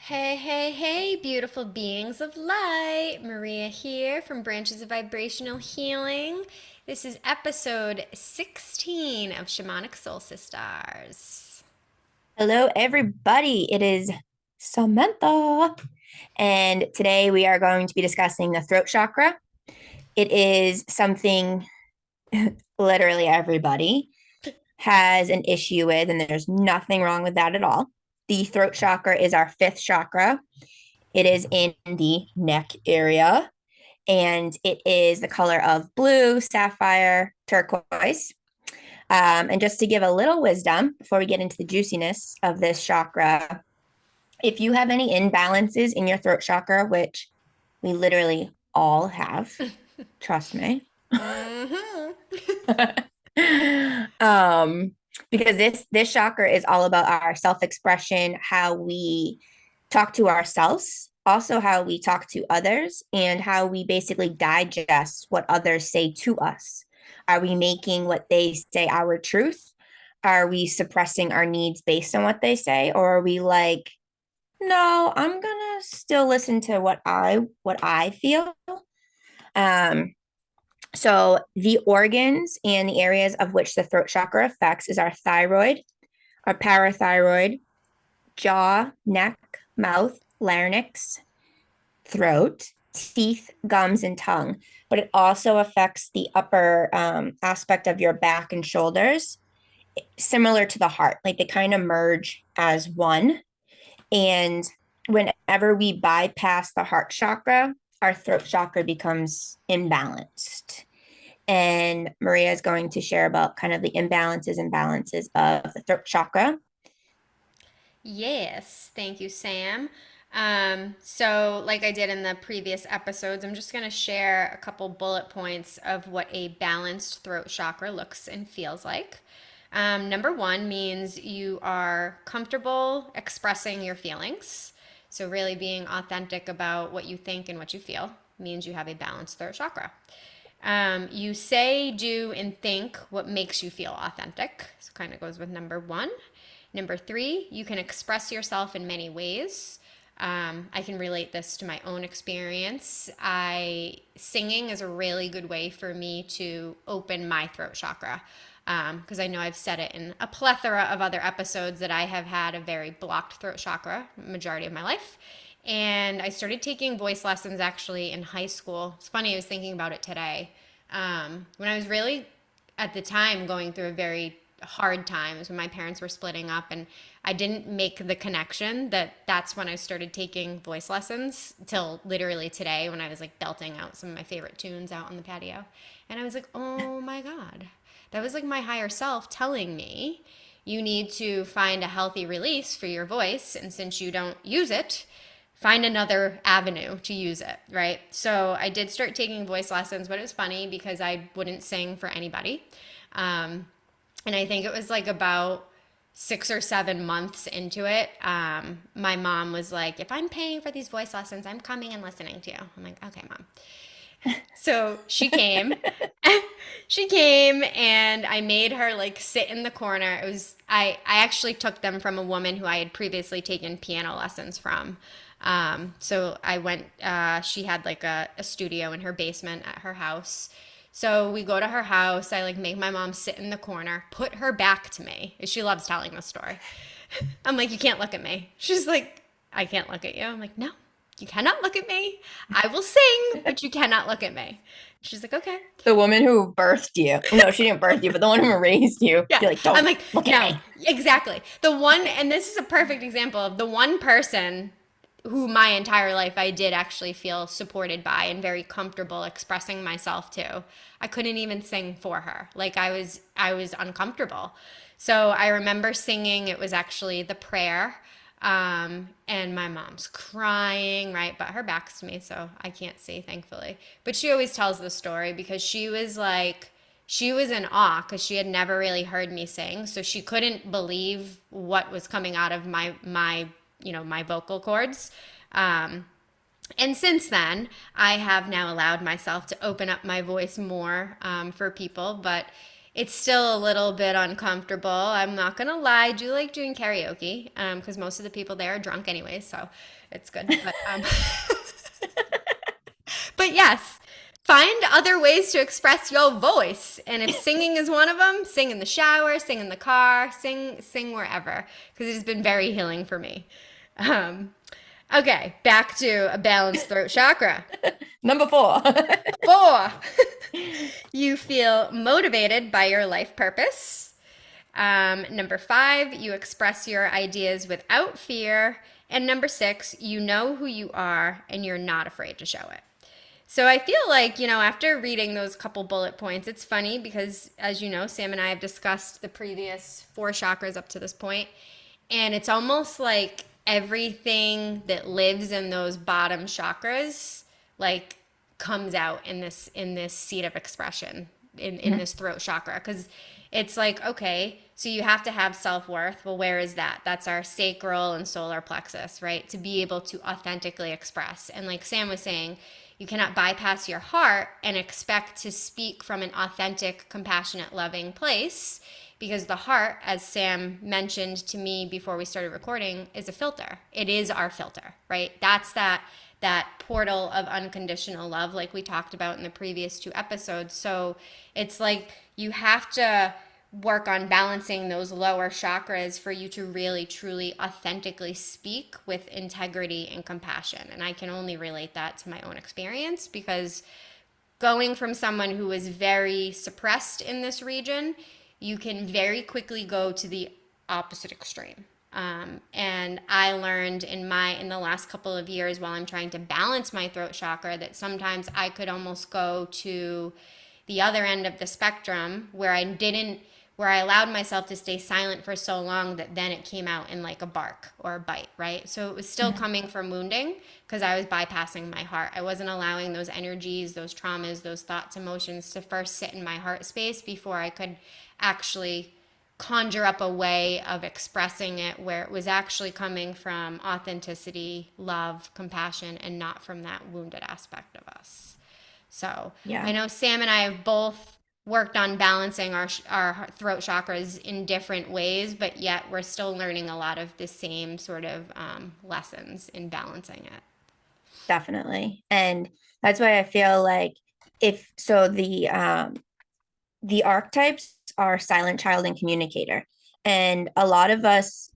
Hey, hey, hey, beautiful beings of light. Maria here from Branches of Vibrational Healing. This is episode 16 of Shamanic Soul SiSTARs. Hello, everybody. It is Samantha. And today we are going to be discussing the throat chakra. It is something literally everybody has an issue with, and there's nothing wrong with that at all. The throat chakra is our fifth chakra. It is in the neck area, and it is the color of blue, sapphire, turquoise. And just to give a little wisdom before we get into the juiciness of this chakra, if you have any imbalances in your throat chakra, which we literally all have, trust me. Mm-hmm. um, because this chakra is all about our self-expression, how we talk to ourselves, also how we talk to others, and how we basically digest what others say to us. Are we making what they say our truth? Are we suppressing our needs based on what they say? Or are we like, no, I'm gonna still listen to what I feel. Um, so the organs and the areas of which the throat chakra affects is our thyroid, our parathyroid, jaw, neck, mouth, larynx, throat, teeth, gums, and tongue. But it also affects the upper aspect of your back and shoulders, similar to the heart. Like they kind of merge as one. And whenever we bypass the heart chakra, our throat chakra becomes imbalanced. And Maria is going to share about kind of the imbalances and balances of the throat chakra. Yes, thank you, Sam. So, like I did in the previous episodes, I'm just going to share a couple bullet points of what a balanced throat chakra looks and feels like. Number one means you are comfortable expressing your feelings. So, really being authentic about what you think and what you feel means you have a balanced throat chakra. You say, do, and think what makes you feel authentic. So, kind of goes with number one. Number three, you can express yourself in many ways. I can relate this to my own experience. Singing is a really good way for me to open my throat chakra because I know I've said it in a plethora of other episodes that I have had a very blocked throat chakra majority of my life. And I started taking voice lessons actually in high school. It's funny, I was thinking about it today. When I was really at the time going through a very hard times when my parents were splitting up, and I didn't make the connection that that's when I started taking voice lessons till literally today when I was like belting out some of my favorite tunes out on the patio. And I was like, "Oh my god." That was like my higher self telling me you need to find a healthy release for your voice, and since you don't use it, find another avenue to use it, right? So I did start taking voice lessons, but it was funny because I wouldn't sing for anybody. Um, and I think it was like about 6 or 7 months into it, my mom was like, if I'm paying for these voice lessons, I'm coming and listening to you. I'm like, okay, mom. So she came. She came and I made her like sit in the corner. I actually took them from a woman who I had previously taken piano lessons from. So I went, she had like a studio in her basement at her house. So we go to her house. I like make my mom sit in the corner, put her back to me. She loves telling this story. I'm like, you can't look at me. She's like, I can't look at you. I'm like, no, you cannot look at me. I will sing, but you cannot look at me. She's like, okay. The woman who birthed you. No, she didn't birth you, but the one who raised you. Yeah. You're like, I'm don't like, look at no, me. exactly. The one, and this is a perfect example of the one person who my entire life I did actually feel supported by and very comfortable expressing myself to. I couldn't even sing for her. Like I was uncomfortable. So I remember singing, it was actually the prayer. And my mom's crying, right? But her back's to me, so I can't see, thankfully. But she always tells the story because she was like, she was in awe because she had never really heard me sing. So she couldn't believe what was coming out of my vocal cords. And since then, I have now allowed myself to open up my voice more for people. But It's still a little bit uncomfortable. I'm not gonna lie. I do like doing karaoke, because most of the people there are drunk anyway, so it's good. But yes, find other ways to express your voice. And if singing is one of them, sing in the shower, sing in the car, sing wherever, because it has been very healing for me. Um, okay, back to a balanced throat chakra. Number 4. 4, you feel motivated by your life purpose. Number 5, you express your ideas without fear. And number 6, you know who you are and you're not afraid to show it. So I feel like, after reading those couple bullet points, it's funny because, as you know, Sam and I have discussed the previous 4 chakras up to this point, and it's almost like everything that lives in those bottom chakras, like, comes out in this seat of expression in this throat chakra, because it's like, okay, so you have to have self-worth. Well, where is that? That's our sacral and solar plexus, right? To be able to authentically express. And like Sam was saying, you cannot bypass your heart and expect to speak from an authentic, compassionate, loving place, because the heart, as Sam mentioned to me before we started recording, is a filter. It is our filter, right? That's that portal of unconditional love, like we talked about in the previous 2 episodes. So it's like you have to work on balancing those lower chakras for you to really, truly, authentically speak with integrity and compassion. And I can only relate that to my own experience, because going from someone who is very suppressed in this region, you can very quickly go to the opposite extreme. And I learned in the last couple of years, while I'm trying to balance my throat chakra, that sometimes I could almost go to the other end of the spectrum, where I allowed myself to stay silent for so long that then it came out in like a bark or a bite, right? So it was still coming from wounding, because I was bypassing my heart. I wasn't allowing those energies, those traumas, those thoughts, emotions to first sit in my heart space before I could actually conjure up a way of expressing it where it was actually coming from authenticity, love, compassion, and not from that wounded aspect of us. So I Yeah, know Sam and I have both worked on balancing our throat chakras in different ways, but yet we're still learning a lot of the same sort of lessons in balancing it. definitely. And that's why I feel like if so the archetypes are silent child and communicator. And a lot of us,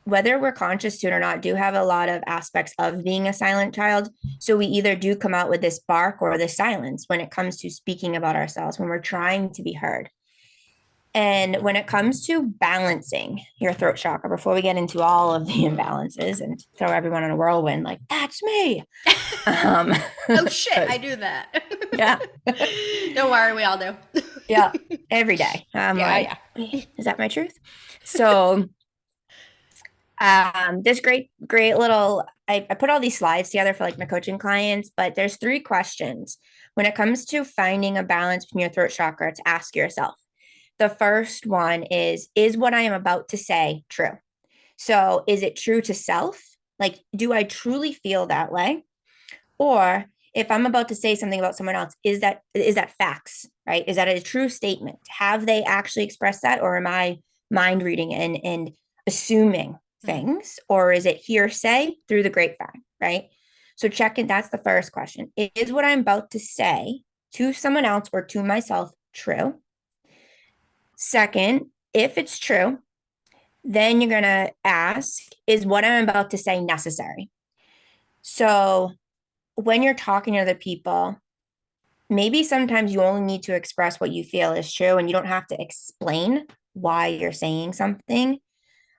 whether we're conscious to it or not, do have a lot of aspects of being a silent child. So we either do come out with this bark or this silence when it comes to speaking about ourselves, when we're trying to be heard. And when it comes to balancing your throat chakra, before we get into all of the imbalances and throw everyone in a whirlwind, like, that's me. Um, Oh shit, I because, do that. yeah, Don't worry, we all do. yeah, every day. I'm Yeah, like, yeah. is that my truth? So this great little I put all these slides together for like my coaching clients, but there's 3 questions when it comes to finding a balance between your throat chakra to ask yourself. The first one is what I am about to say true? So is it true to self? Like, do I truly feel that way? Or if I'm about to say something about someone else, is that facts, right? Is that a true statement? Have they actually expressed that, or am I mind reading and assuming Mm. things, or is it hearsay through the grapevine, right? So check in. That's the first question. Is what I'm about to say to someone else or to myself true? Second, if it's true, then you're gonna ask, is what I'm about to say necessary? So when you're talking to other people, maybe sometimes you only need to express what you feel is true, and you don't have to explain why you're saying something,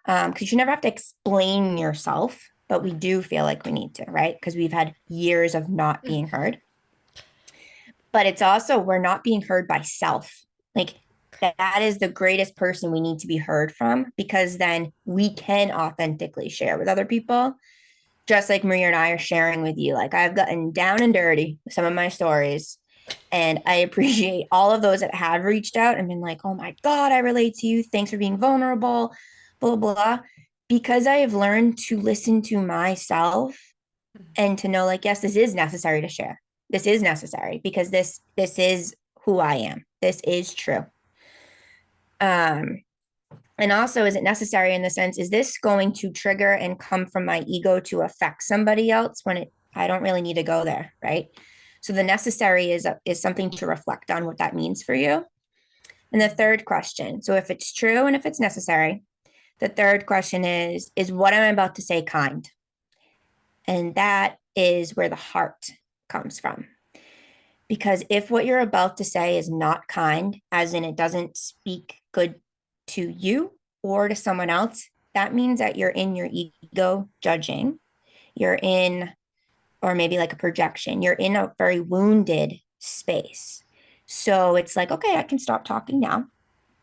because you never have to explain yourself, but we do feel like we need to, right? Because we've had years of not being heard. But it's also, we're not being heard by self. Like, that is the greatest person we need to be heard from, because then we can authentically share with other people, just like Maria and I are sharing with you. Like, I've gotten down and dirty with some of my stories, and I appreciate all of those that have reached out and been like, oh my God, I relate to you. Thanks for being vulnerable, blah, blah, blah. Because I have learned to listen to myself and to know, like, yes, this is necessary to share. This is necessary because this is who I am. This is true. Um, and also, is it necessary in the sense, is this going to trigger and come from my ego to affect somebody else when I don't really need to go there, right? So the necessary is something to reflect on what that means for you. And the third question, so if it's true and if it's necessary, the third question is what I'm about to say kind? And that is where the heart comes from. Because if what you're about to say is not kind, as in it doesn't speak good to you or to someone else, that means that you're in your ego judging. You're in, or maybe like a projection, you're in a very wounded space. So it's like, okay, I can stop talking now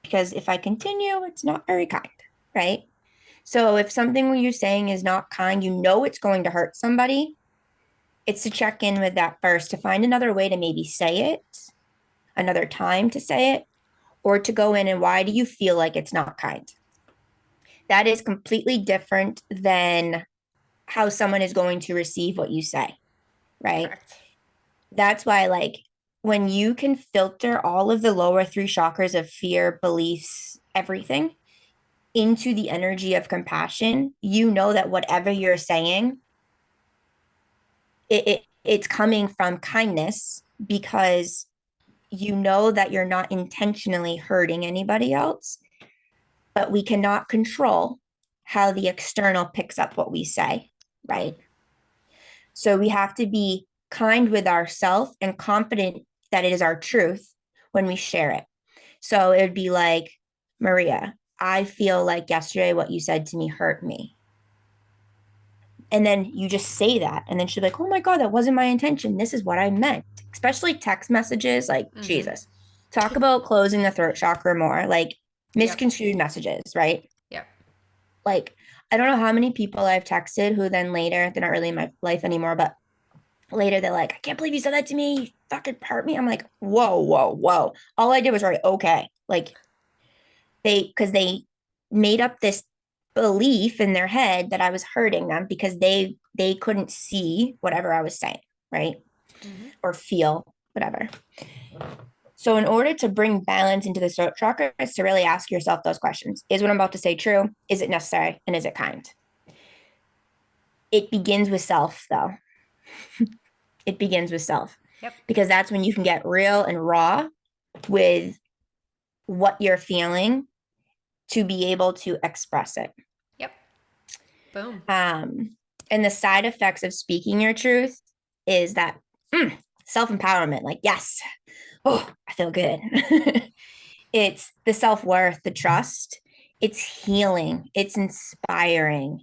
because if I continue, it's not very kind, right? So if something you're saying is not kind, you know it's going to hurt somebody. It's to check in with that first, to find another way to maybe say it, another time to say it, or to go in and why do you feel like it's not kind? That is completely different than how someone is going to receive what you say, right? Correct. That's why, like, when you can filter all of the lower three chakras of fear, beliefs, everything into the energy of compassion, you know that whatever you're saying, it's coming from kindness because you know that you're not intentionally hurting anybody else, but we cannot control how the external picks up what we say, right? So we have to be kind with ourselves and confident that it is our truth when we share it. So it would be like, Maria, I feel like yesterday what you said to me hurt me. And then you just say that. And then she'll be like, oh my God, that wasn't my intention. This is what I meant. Especially text messages, like Mm-hmm. Jesus. Talk about closing the throat chakra more, like Yep. misconstrued messages, right? Yep. Like, I don't know how many people I've texted who then later, they're not really in my life anymore, but later they're like, I can't believe you said that to me. You fucking hurt me. I'm like, whoa, whoa, whoa. All I did was write, okay. Like, because they made up this belief in their head that I was hurting them because they couldn't see whatever I was saying, right? Mm-hmm. Or feel whatever. So in order to bring balance into the throat chakra is to really ask yourself those questions. Is what I'm about to say true? Is it necessary? And is it kind? It begins with self, though. It begins with self Yep. because that's when you can get real and raw with what you're feeling to be able to express it. Yep. Boom. Um, and the side effects of speaking your truth is that self-empowerment, like, yes, oh, I feel good. It's the self-worth, the trust, it's healing, it's inspiring,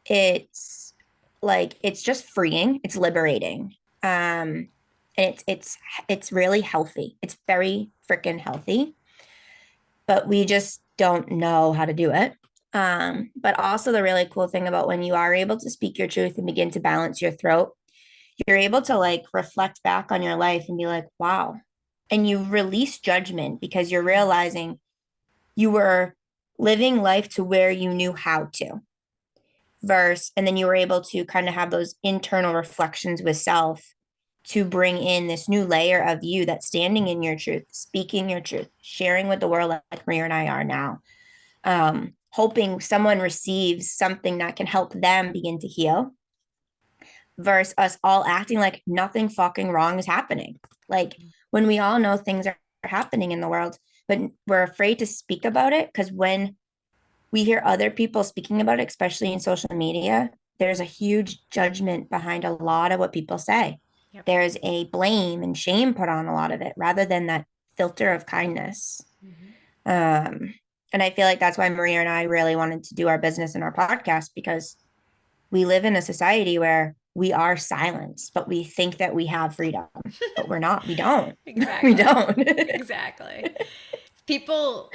it's like it's just freeing, it's liberating. And it's really healthy. It's very freaking healthy, but we just don't know how to do it. But also the really cool thing about when you are able to speak your truth and begin to balance your throat, you're able to like reflect back on your life and be like, wow. And you release judgment because you're realizing you were living life to where you knew how to verse. And then you were able to kind of have those internal reflections with self to bring in this new layer of you that's standing in your truth, speaking your truth, sharing with the world like Maria and I are now. Hoping someone receives something that can help them begin to heal versus us all acting like nothing fucking wrong is happening. Like when we all know things are happening in the world, but we're afraid to speak about it because when we hear other people speaking about it, especially in social media, there's a huge judgment behind a lot of what people say. Yep. There's a blame and shame put on a lot of it rather than that filter of kindness. Mm-hmm. And I feel like that's why Maria and I really wanted to do our business and our podcast because we live in a society where we are silenced, but we think that we have freedom, but we're not. We don't. We Exactly. don't. Exactly. People,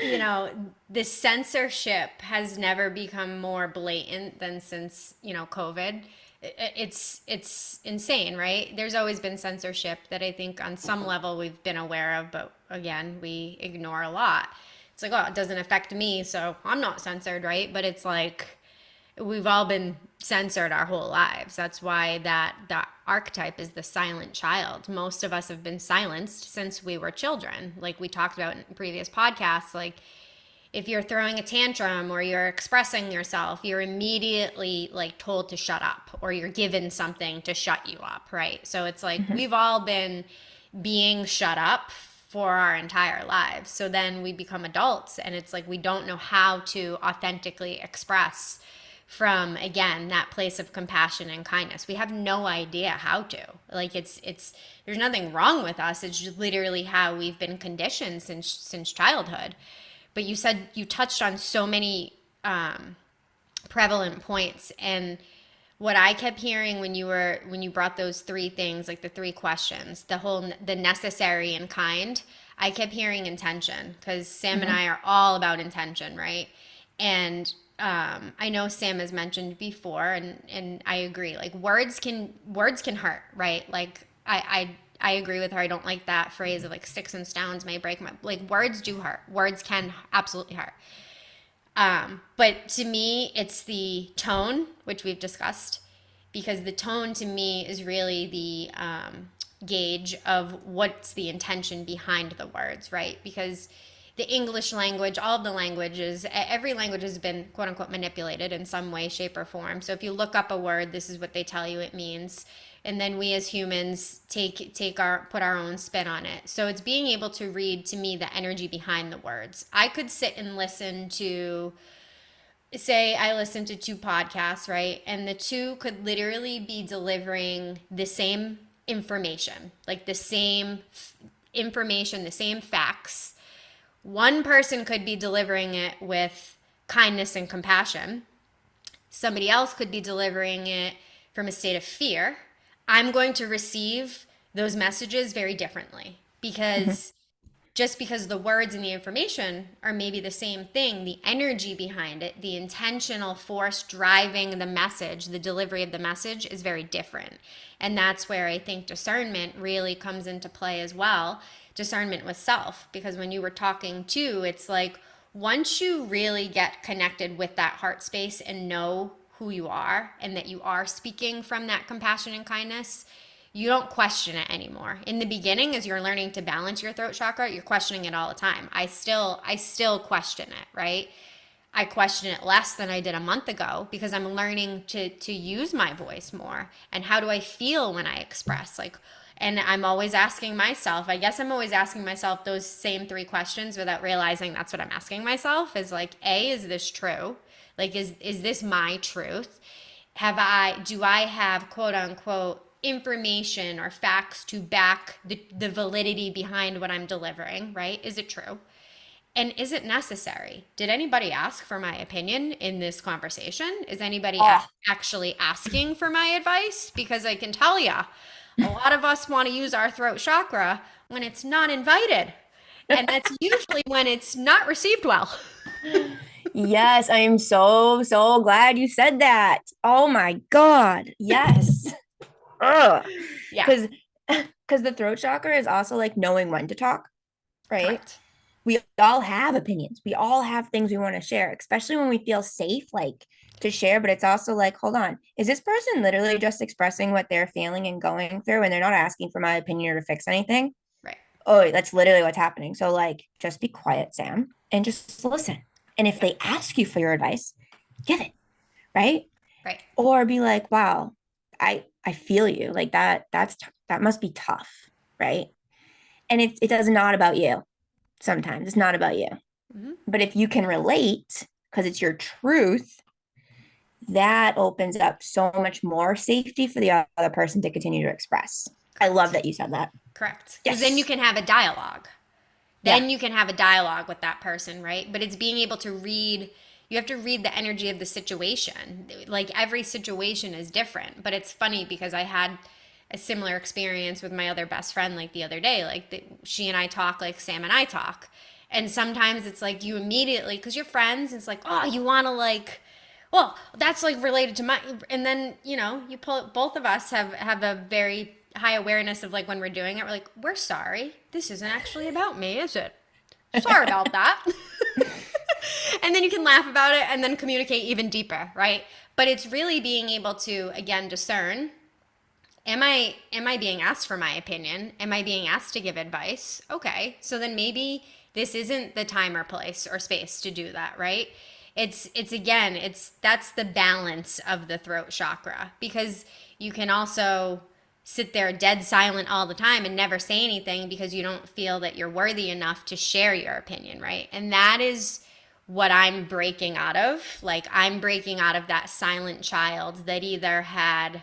this censorship has never become more blatant than since, COVID. It's insane, right? There's always been censorship that I think on some level we've been aware of, but again, we ignore a lot. It's like, oh, it doesn't affect me, so I'm not censored, right? But it's like we've all been censored our whole lives. That's why that archetype is the silent child. Most of us have been silenced since we were children. Like we talked about in previous podcasts, like if you're throwing a tantrum or you're expressing yourself, you're immediately like told to shut up, or you're given something to shut you up, right? So it's like Mhm. we've all been being shut up for our entire lives. So then we become adults and it's like we don't know how to authentically express from, again, that place of compassion and kindness. We have no idea how to. Like it's there's nothing wrong with us. It's just literally how we've been conditioned since childhood. But you said you touched on so many prevalent points, and what I kept hearing when you brought those three things, like the three questions, the necessary and kind, I kept hearing intention, because Sam and Mhm. I are all about intention, right? And I know Sam has mentioned before, and I agree. Like words can hurt, right? Like I agree with her. I don't like that phrase of like sticks and stones may break my, like words do hurt. Words can absolutely hurt. But to me, it's the tone, which we've discussed, because the tone to me is really the gauge of what's the intention behind the words, right? Because the English language, all of the languages, every language has been quote unquote manipulated in some way, shape, or form. So if you look up a word, this is what they tell you it means. And then we as humans put our own spin on it. So it's being able to read, to me, the energy behind the words. I could sit and listen to, say I listen to two podcasts, right? And the two could literally be delivering the same information, like the same information, the same facts. One person could be delivering it with kindness and compassion. Somebody else could be delivering it from a state of fear. I'm going to receive those messages very differently, Mhm. because just because the words and the information are maybe the same thing, the energy behind it, the intentional force driving the message, the delivery of the message is very different. And that's where I think discernment really comes into play as well. Discernment with self, because when you were talking too, it's like once you really get connected with that heart space and know who you are and that you are speaking from that compassion and kindness, you don't question it anymore. In the beginning, as you're learning to balance your throat chakra, you're questioning it all the time. I still question it, right? I question it less than I did a month ago, because I'm learning to use my voice more. And how do I feel when I express? Like, and I'm always asking myself, I guess I'm always asking myself those same three questions without realizing that's what I'm asking myself, is like, A, is this true? Like, is this my truth? Do I have quote unquote information or facts to back the validity behind what I'm delivering, right? Is it true? And is it necessary? Did anybody ask for my opinion in this conversation? Is anybody Oh, actually asking for my advice? Because I can tell you, a lot of us want to use our throat chakra when it's not invited. And that's usually when it's not received well. yes, I am so, so glad you said that. Oh my God. Yes. Ugh. Yeah, Because because the throat chakra is also like knowing when to talk, right? correct. We all have opinions. We all have things we want to share, especially when we feel safe, like to share. But it's also like, hold on, is this person literally just expressing what they're feeling and going through, and they're not asking for my opinion or to fix anything? Right. Oh, that's literally what's happening. So, like, just be quiet, Sam, and just listen. And if Yep. they ask you for your advice, give it, right? Right. Or be like, wow, I feel you. Like that must be tough, right? And it does not about you. Sometimes it's not about you. Hmm. But if you can relate because it's your truth, that opens up so much more safety for the other person to continue to express. I love Correct. that you said that. Correct. Because then you Yes. can have a dialogue. Yeah. Then you can have a dialogue with that person, right? But it's being able to read, you have to read the energy of the situation. Like every situation is different. But it's funny because I had a similar experience with my other best friend like the other day. She and I talk like Sam and I talk. And sometimes it's like you immediately, because you're friends, it's like, oh, you want to like, well, that's like related to my, and then, you pull, both of us have a very high awareness of like when we're doing it, we're like, we're sorry. This isn't actually about me, is it? Sorry about that. And then you can laugh about it and then communicate even deeper, right? But it's really being able to, again, discern, am I being asked for my opinion? Am I being asked to give advice? Okay. So then maybe This isn't the time or place or space to do that, right? It's again, it's that's the balance of the throat chakra, because you can also sit there dead silent all the time and never say anything because you don't feel that you're worthy enough to share your opinion, right? And that is what I'm breaking out of. Like, I'm breaking out of that silent child that either had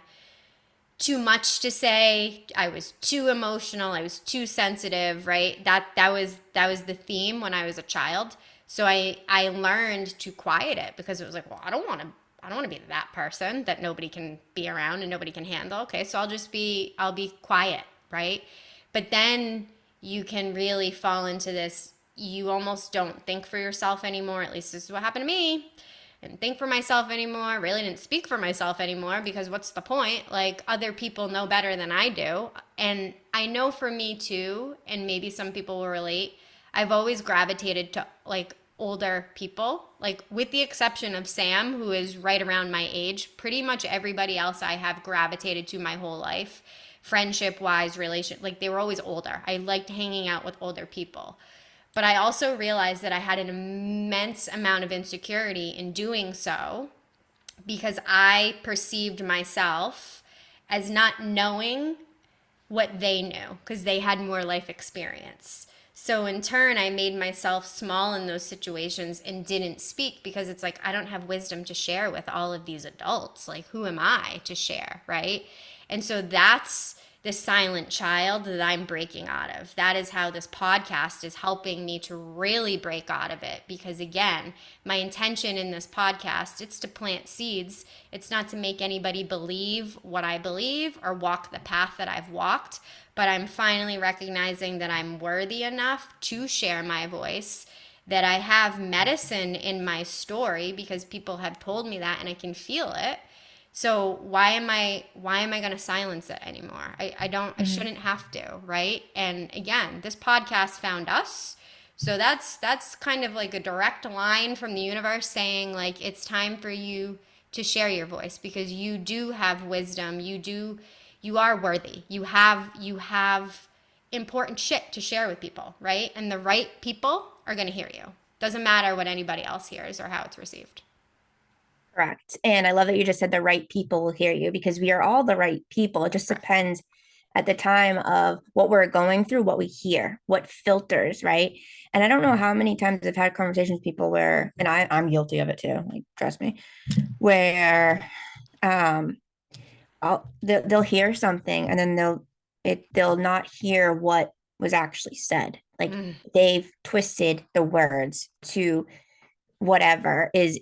too much to say, I was too emotional, I was too sensitive, right? That was the theme when I was a child. So I learned to quiet it, because it was like, well, I don't want to be that person that nobody can be around and nobody can handle. Okay, so I'll be quiet, right? But then you can really fall into this, you almost don't think for yourself anymore. At least this is what happened to me. Didn't think for myself anymore, really didn't speak for myself anymore, because what's the point? Like, other people know better than I do. And I know for me too, and maybe some people will relate, I've always gravitated to like older people, like with the exception of Sam, who is right around my age. Pretty much everybody else I have gravitated to my whole life, friendship wise, relation, like they were always older. I liked hanging out with older people. But I also realized that I had an immense amount of insecurity in doing so, because I perceived myself as not knowing what they knew, because they had more life experience. So in turn, I made myself small in those situations and didn't speak, because it's like, I don't have wisdom to share with all of these adults. Like, who am I to share, right? And so that's the silent child that I'm breaking out of. That is how this podcast is helping me to really break out of it. Because again, my intention in this podcast, it's to plant seeds. It's not to make anybody believe what I believe or walk the path that I've walked. But I'm finally recognizing that I'm worthy enough to share my voice, that I have medicine in my story, because people have told me that and I can feel it. So why am I going to silence it anymore? I don't, I Mhm. shouldn't have to, right? And again, this podcast found us. So that's kind of like a direct line from the universe saying, like, it's time for you to share your voice, because you do have wisdom. You are worthy. You have important shit to share with people, right? And the right people are going to hear you. Doesn't matter what anybody else hears or how it's received. Correct. And I love that you just said the right people will hear you, because we are all the right people. It just Correct. depends at the time of what we're going through, what we hear, what filters, right? And I don't know how many times I've had conversations with people where, and I'm guilty of it too, like trust me, where um they'll hear something and then they'll not hear what was actually said. Like, Mm, they've twisted the words to whatever is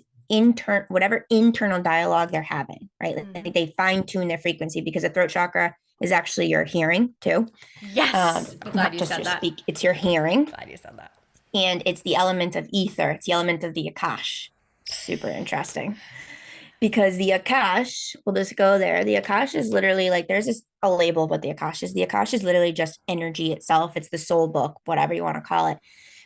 whatever internal dialogue they're having, right? mhm. Like, they fine tune their frequency, because the throat chakra is actually your hearing too. Yes. I'm glad Not you just said your that. speak, it's your hearing. Glad you said that. And it's the element of ether, it's the element of the Akash. Super interesting. Because the Akash, we'll just go there. The Akash is literally like, there's this a label of what the Akash is. The Akash is literally just energy itself. It's the soul book, whatever you want to call it.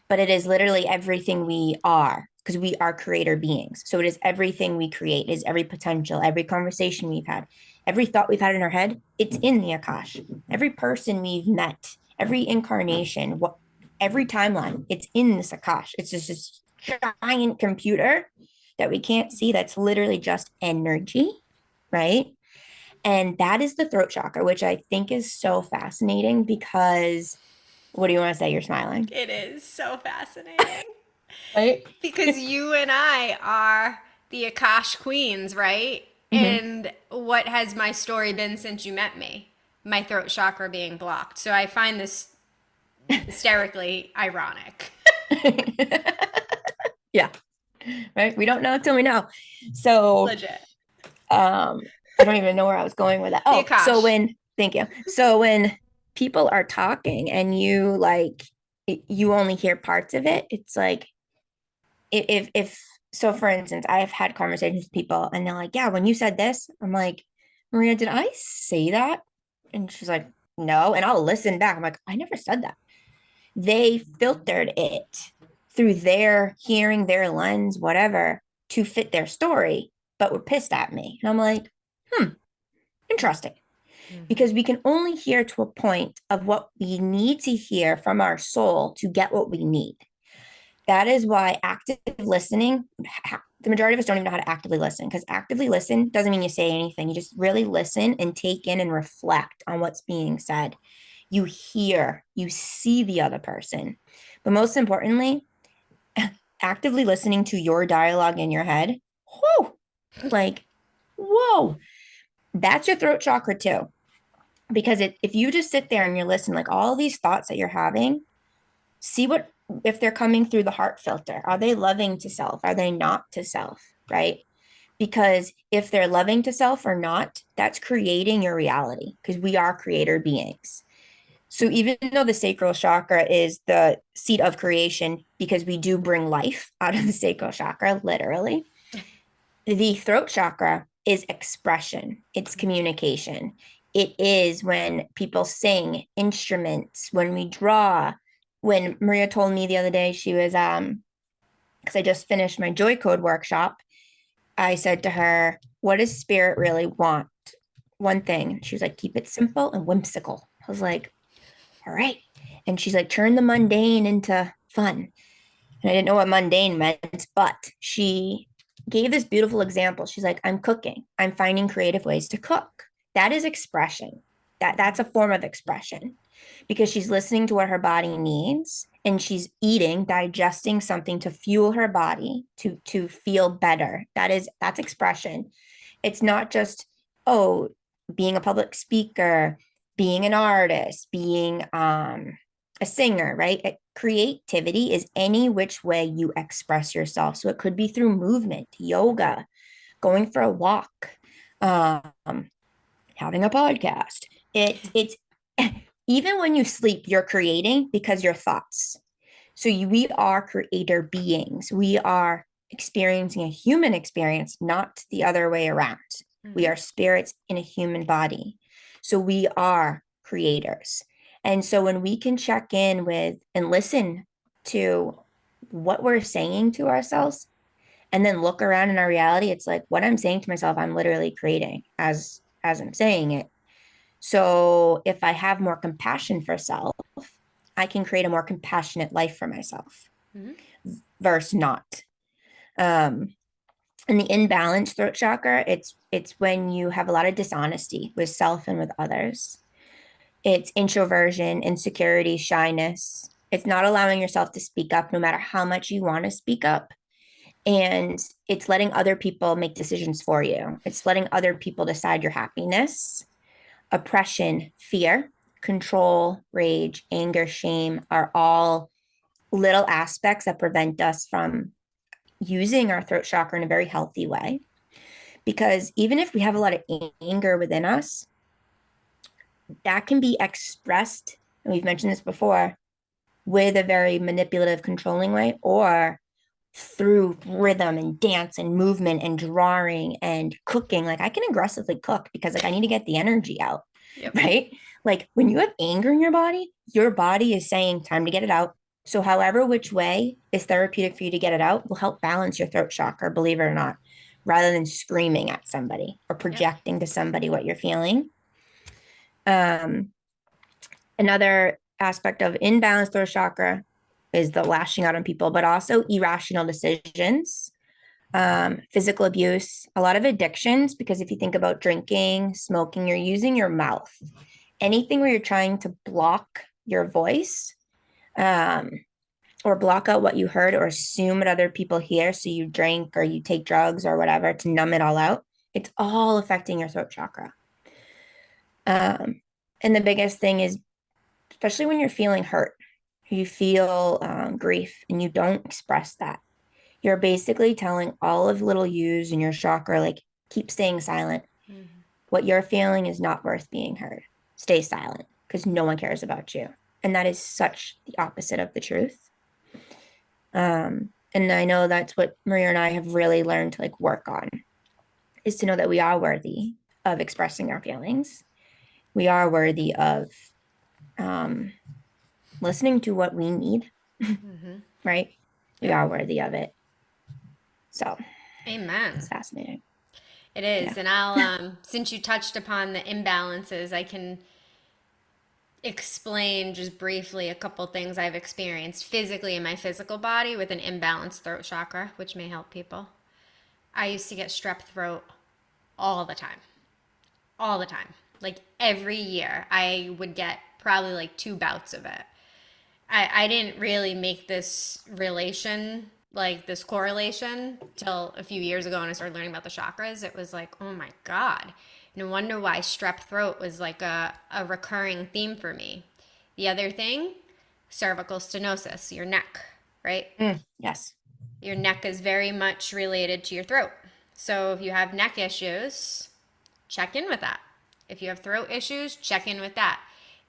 But it is literally everything we are, because we are creator beings. So it is everything we create, it is every potential, every conversation we've had, every thought we've had in our head, it's in the Akash. Every person we've met, every incarnation, every timeline, it's in this Akash. It's just this giant computer that we can't see, that's literally just energy, right? And that is the throat chakra, which I think is so fascinating, because what do you want to say? You're smiling. It is so fascinating, Right? because you and I are the Akash queens, right? Mm-hmm. And what has my story been since you met me? My throat chakra being blocked. So I find this hysterically ironic. Yeah. Right. We don't know until we know. So Legit. I don't even know where I was going with that. The Oh, so Akash. thank you. So when people are talking and you only hear parts of it, it's like, if so, for instance, I've had conversations with people and they're like, yeah, when you said this, I'm like, Maria, did I say that? And she's like, no. And I'll listen back. I'm like, I never said that. They filtered it through their hearing, their lens, whatever, to fit their story, but were pissed at me. And I'm like, interesting. Mm-hmm. Because we can only hear to a point of what we need to hear from our soul to get what we need. That is why active listening, the majority of us don't even know how to actively listen, because actively listen doesn't mean you say anything. You just really listen and take in and reflect on what's being said. You hear, you see the other person. But most importantly, actively listening to your dialogue in your head, whoa, like, whoa, that's your throat chakra too. Because if you just sit there and you listen, like all these thoughts that you're having, see what if they're coming through the heart filter. Are they loving to self? Are they not to self? Right? Because if they're loving to self or not, that's creating your reality because we are creator beings. So even though the sacral chakra is the seat of creation, because we do bring life out of the sacral chakra, literally, the throat chakra is expression, it's communication. It is when people sing instruments, when we draw. When Maria told me the other day, she was because I just finished my joy code workshop, I said to her, what does spirit really want? One thing. She was like, keep it simple and whimsical. I was like, all right. And she's like, turn the mundane into fun. And I didn't know what mundane meant, but she gave this beautiful example. She's like, I'm cooking. I'm finding creative ways to cook. That is expression. That's a form of expression because she's listening to what her body needs and she's eating, digesting something to fuel her body to feel better. That's expression. It's not just, oh, being a public speaker, being an artist, being a singer, right? Creativity is any which way you express yourself. So it could be through movement, yoga, going for a walk, um, having a podcast. It's even when you sleep, you're creating because your thoughts. So we are creator beings. We are experiencing a human experience, not the other way around. We are spirits in a human body. So we are creators. And so when we can check in with and listen to what we're saying to ourselves and then look around in our reality, it's like what I'm saying to myself, I'm literally creating as I'm saying it. So if I have more compassion for self, I can create a more compassionate life for myself Mm-hmm. versus not. Um, and the imbalanced throat chakra, it's when you have a lot of dishonesty with self and with others. It's introversion, insecurity, shyness. It's not allowing yourself to speak up no matter how much you want to speak up. And it's letting other people make decisions for you. It's letting other people decide your happiness. Oppression, fear, control, rage, anger, shame are all little aspects that prevent us from using our throat chakra in a very healthy way. Because even if we have a lot of anger within us, that can be expressed, and we've mentioned this before, with a very manipulative, controlling way, or through rhythm and dance and movement and drawing and cooking. Like I can aggressively cook because like I need to get the energy out, Yep. right? Like when you have anger in your body is saying time to get it out. So however which way is therapeutic for you to get it out will help balance your throat chakra, believe it or not, rather than screaming at somebody or Yep. projecting to somebody what you're feeling. Um, Another aspect of imbalanced throat chakra is the lashing out on people, but also irrational decisions, physical abuse, a lot of addictions. Because if you think about drinking, smoking, you're using your mouth. Anything where you're trying to block your voice, um, or block out what you heard or assume what other people hear. So you drink or you take drugs or whatever to numb it all out. It's all affecting your throat chakra. And the biggest thing is, especially when you're feeling hurt, you feel grief and you don't express that. You're basically telling all of little yous in your chakra, like, keep staying silent. Mm-hmm. What you're feeling is not worth being heard. Stay silent because no one cares about you. And that is such the opposite of the truth. And I know that's what Maria and I have really learned to like work on is to know that we are worthy of expressing our feelings. We are worthy of um, listening to what we need, Mm-hmm. right? We Yep. are worthy of it. So it's Amen. fascinating. It Yeah. is. And I'll since you touched upon the imbalances, I can explain just briefly a couple things I've experienced physically in my physical body with an imbalanced throat chakra, which may help people. I used to get strep throat all the time, all the time. Like every year, I would get probably like two bouts of it. I didn't really make this relation, like this correlation, till a few years ago when I started learning about the chakras. It was like, oh my God. No wonder why strep throat was like a recurring theme for me. The other thing, cervical stenosis, your neck, right? Yes. Your neck is very much related to your throat. So if you have neck issues, check in with that. If you have throat issues, check in with that.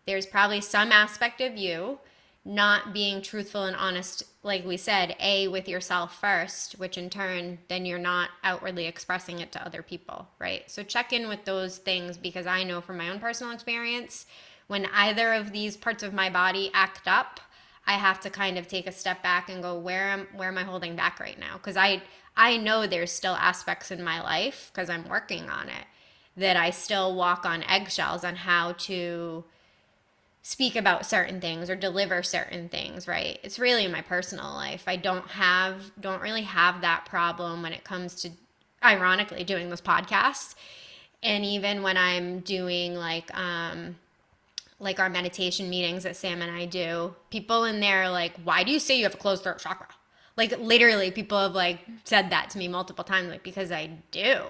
There's probably some aspect of you not being truthful and honest, like we said, A, with yourself first, which in turn, then you're not outwardly expressing it to other people, right? So check in with those things because I know from my own personal experience, when either of these parts of my body act up, I have to kind of take a step back and go, where am I holding back right now? Because I know there's still aspects in my life because I'm working on it that I still walk on eggshells on how to speak about certain things or deliver certain things, right? It's really in my personal life. I don't really have that problem when it comes to ironically doing this podcast. And even when I'm doing like our meditation meetings that Sam and I do, people in there are like, why do you say you have a closed throat chakra? Like literally people have like said that to me multiple times, like because I do.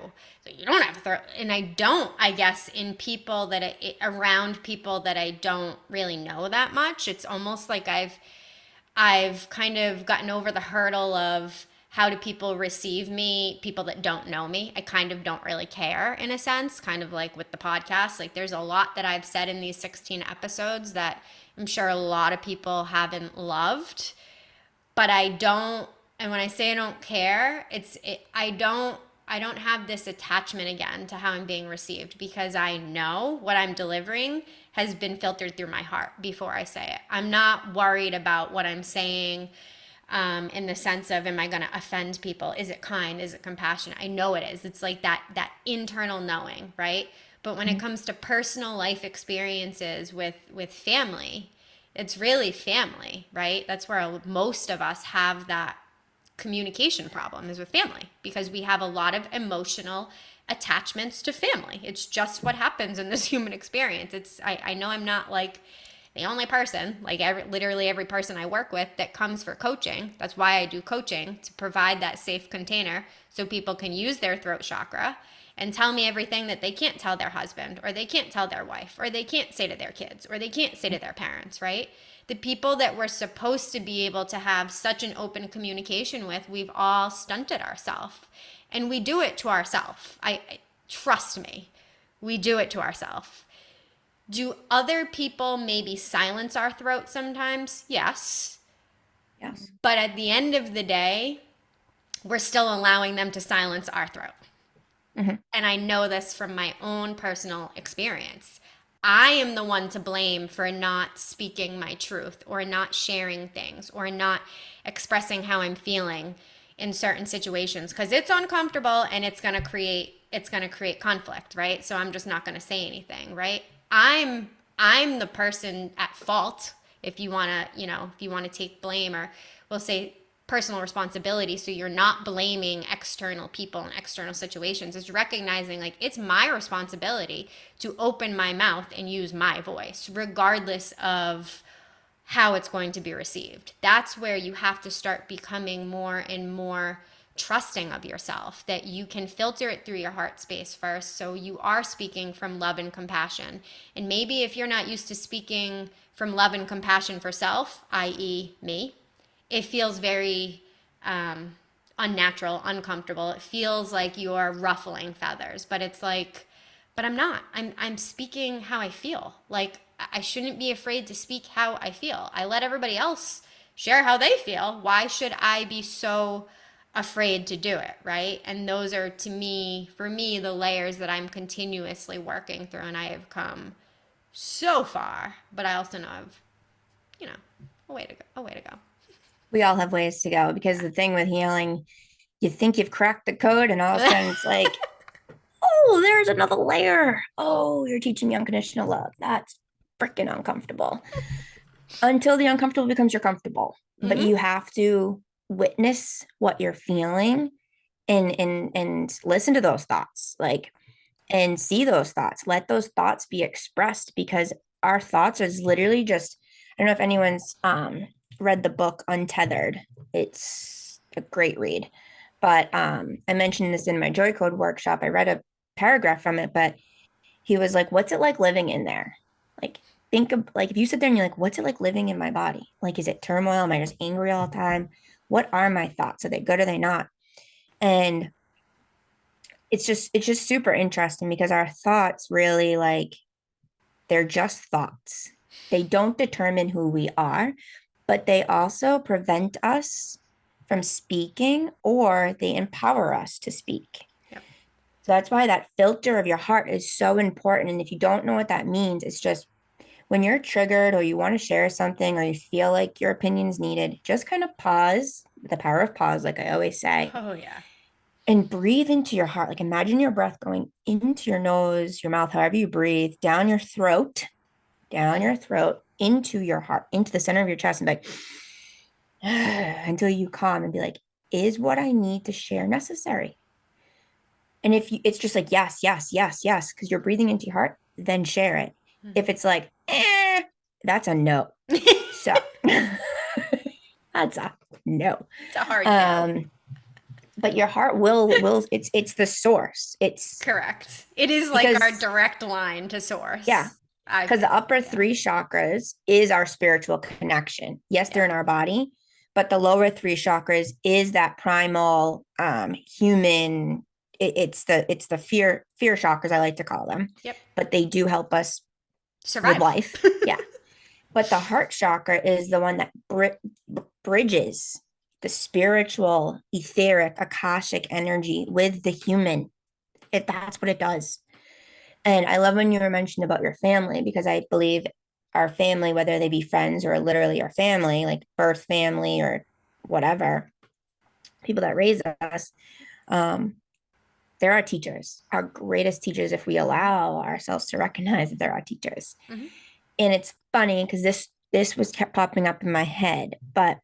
So you don't have a throat, and I don't, I guess, in people that around people that I don't really know that much. It's almost like I've kind of gotten over the hurdle of how do people receive me, people that don't know me. I kind of don't really care in a sense, kind of like with the podcast. Like there's a lot that I've said in these 16 episodes that I'm sure a lot of people haven't loved, but I don't, and when I say I don't care, I don't have this attachment again to how I'm being received because I know what I'm delivering has been filtered through my heart before I say it. I'm not worried about what I'm saying in the sense of, am I going to offend people? Is it kind? Is it compassionate? I know it is. It's like that internal knowing, right? But when it comes to personal life experiences with family, it's really family, right? That's where most of us have that communication problem is with family because we have a lot of emotional attachments to family. It's just what happens in this human experience. I know I'm not like the only person, like literally every person I work with that comes for coaching. That's why I do coaching, to provide that safe container so people can use their throat chakra and tell me everything that they can't tell their husband or they can't tell their wife or they can't say to their kids or they can't say to their parents, right? The people that we're supposed to be able to have such an open communication with, we've all stunted ourselves. And we do it to ourselves. I trust me. We do it to ourselves. Do other people maybe silence our throat sometimes? Yes. Yes. But at the end of the day, we're still allowing them to silence our throat. Mhm. And I know this from my own personal experience. I am the one to blame for not speaking my truth or not sharing things or not expressing how I'm feeling in certain situations because it's uncomfortable and it's going to create conflict, right? So I'm just not going to say anything, right? I'm the person at fault if you want to, if you want to take blame, or we'll say personal responsibility, so you're not blaming external people and external situations. It's recognizing like it's my responsibility to open my mouth and use my voice regardless of how it's going to be received. That's where you have to start becoming more and more trusting of yourself, that you can filter it through your heart space first, so you are speaking from love and compassion. And maybe if you're not used to speaking from love and compassion for self, i.e. me, it feels very unnatural, uncomfortable. It feels like you're ruffling feathers, but it's like, but I'm not. I'm speaking how I feel. Like I shouldn't be afraid to speak how I feel. I let everybody else share how they feel. Why should I be so afraid to do it, right? And those are, to me, for me, the layers that I'm continuously working through, and I have come so far, but I also know I've, you know, a way to go, a way to go. We all have ways to go because the thing with healing, you think you've cracked the code, and all of a sudden it's like, oh, there's another layer. Oh, you're teaching me unconditional love. That's freaking uncomfortable until the uncomfortable becomes your comfortable. But Mm-hmm. you have to witness what you're feeling and listen to those thoughts, like, and see those thoughts. Let those thoughts be expressed, because our thoughts is literally just, I don't know if anyone's read the book Untethered. It's a great read. But I mentioned this in my Joy Code workshop. I read a paragraph from it, but he was like, what's it like living in there? Like, think of, like, if you sit there and you're like, what's it like living in my body? Like, is it turmoil? Am I just angry all the time? What are my thoughts? Are they good? Are they not? And it's just super interesting, because our thoughts really, like, they're just thoughts. They don't determine who we are, but they also prevent us from speaking, or they empower us to speak. Yep. So that's why that filter of your heart is so important. And if you don't know what that means, it's just when you're triggered or you want to share something or you feel like your opinion is needed, just kind of pause, the power of pause, like I always say, Oh yeah. and breathe into your heart. Like, imagine your breath going into your nose, your mouth, however you breathe, down your throat, into your heart, into the center of your chest, and be like, until you calm and be like, is what I need to share necessary? And if you, it's just like, yes, yes, yes, yes, because you're breathing into your heart, then share it. If it's like, that's a no. It's So that's a no. a hard no. Um, but your heart will it's the source. It's Correct. It is like our because, direct line to yeah, source. I because the think. upper Yeah. three chakras is our spiritual connection. Yes, they're Yeah. in our body, but the lower three chakras is that primal human. It's the fear chakras, I like to call them, Yep. but they do help us with Survive. life. Yeah. But the heart chakra is the one that bridges the spiritual, etheric, akashic energy with the human. That's what it does. And I love when you were mentioned about your family, because I believe our family, whether they be friends or literally our family, like birth family or whatever, people that raise us, um, they're our teachers, our greatest teachers, if we allow ourselves to recognize that they're our teachers. Hmm. And it's funny because this was kept popping up in my head, but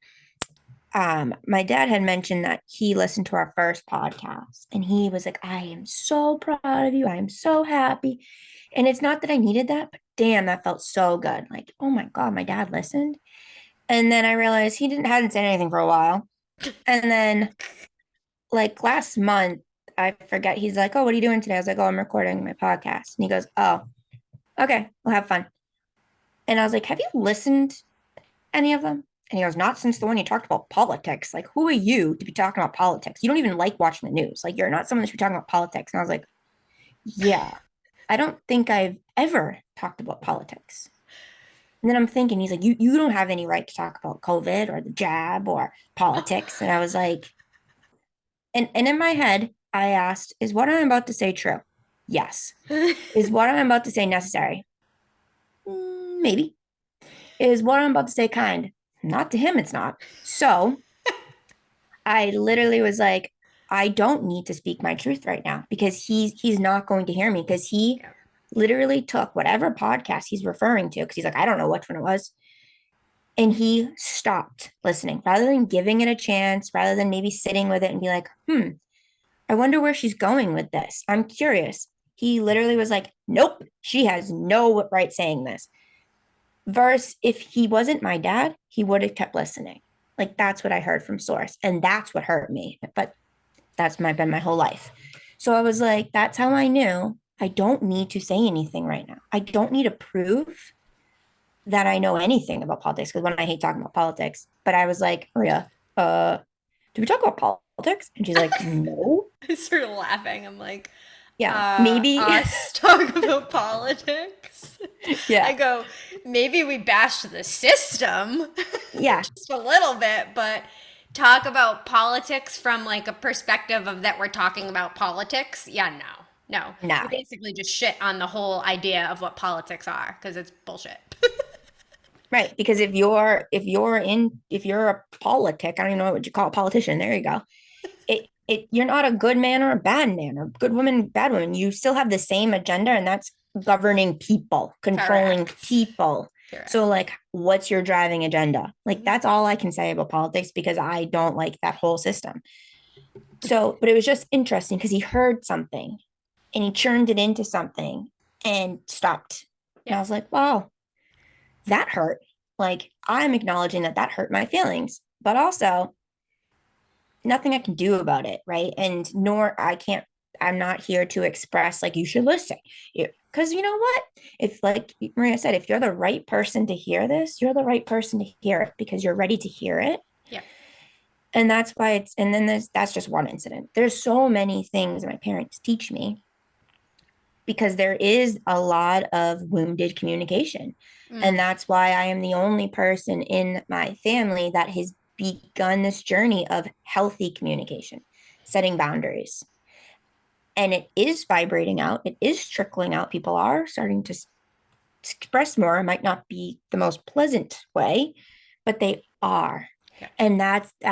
my dad had mentioned that he listened to our first podcast and he was like, I am so proud of you. I am so happy. And it's not that I needed that, but damn, that felt so good. Like, oh my God, my dad listened. And then I realized he hadn't said anything for a while. And then, like, last month, I forget, he's like, oh, what are you doing today? I was like, oh, I'm recording my podcast. And he goes, oh, okay, we'll have fun. And I was like, have you listened to any of them? And he goes, not since the one you talked about politics. Like, who are you to be talking about politics? You don't even like watching the news. Like, you're not someone that should be talking about politics. And I was like, yeah, I don't think I've ever talked about politics. And then I'm thinking, he's like, you don't have any right to talk about COVID or the jab or politics. And I was like, and in my head, I asked, is what I'm about to say true? Yes. Is what I'm about to say necessary? Maybe. Is what I'm about to say kind? Not to him, it's not. So I literally was like, I don't need to speak my truth right now, because he's not going to hear me, because he Yeah. literally took whatever podcast he's referring to, because he's like, I don't know which one it was. And he stopped listening rather than giving it a chance, rather than maybe sitting with it and be like, I wonder where she's going with this. I'm curious. He literally was like, nope, she has no right saying this. Verse, if he wasn't my dad, he would have kept listening. Like, that's what I heard from source. And that's what hurt me. But that's been my whole life. So I was like, that's how I knew I don't need to say anything right now. I don't need to prove that I know anything about politics, because when I hate talking about politics, but I was like, Maria, do we talk about politics? And she's like, no. I started laughing. I'm like, Yeah, maybe. us talk about politics. I Yeah, go, maybe we bashed the system yeah, just a little bit, but talk about politics from like a perspective of that we're talking about politics. Yeah, no, no. We no. basically just shit on the whole idea of what politics are because it's bullshit. Right, because if you're a politic, I don't even know what you call a politician. There you go. You're not a good man or a bad man, or good woman, bad woman. You still have the same agenda, and that's governing people, controlling Correct. people. So, Correct. like, what's your driving agenda? Like, Mhm. that's all I can say about politics because I don't like that whole system. So, but it was just interesting because he heard something and he churned it into something and stopped. And Yeah. I was like, wow, that hurt. Like, I'm acknowledging that that hurt my feelings, but also nothing I can do about it. Right. And nor I can't, I'm not here to express like you should listen. Because you know what? If, like Maria said, if you're the right person to hear this, you're the right person to hear it because you're ready to hear it. Yeah. And that's why it's, and then that's just one incident. There's so many things my parents teach me because there is a lot of wounded communication. And Mm. that's why I am the only person in my family that has begun this journey of healthy communication, setting boundaries. And it is vibrating out, it is trickling out. People are starting to express more. It might not be the most pleasant way, but they are. Yeah. And that's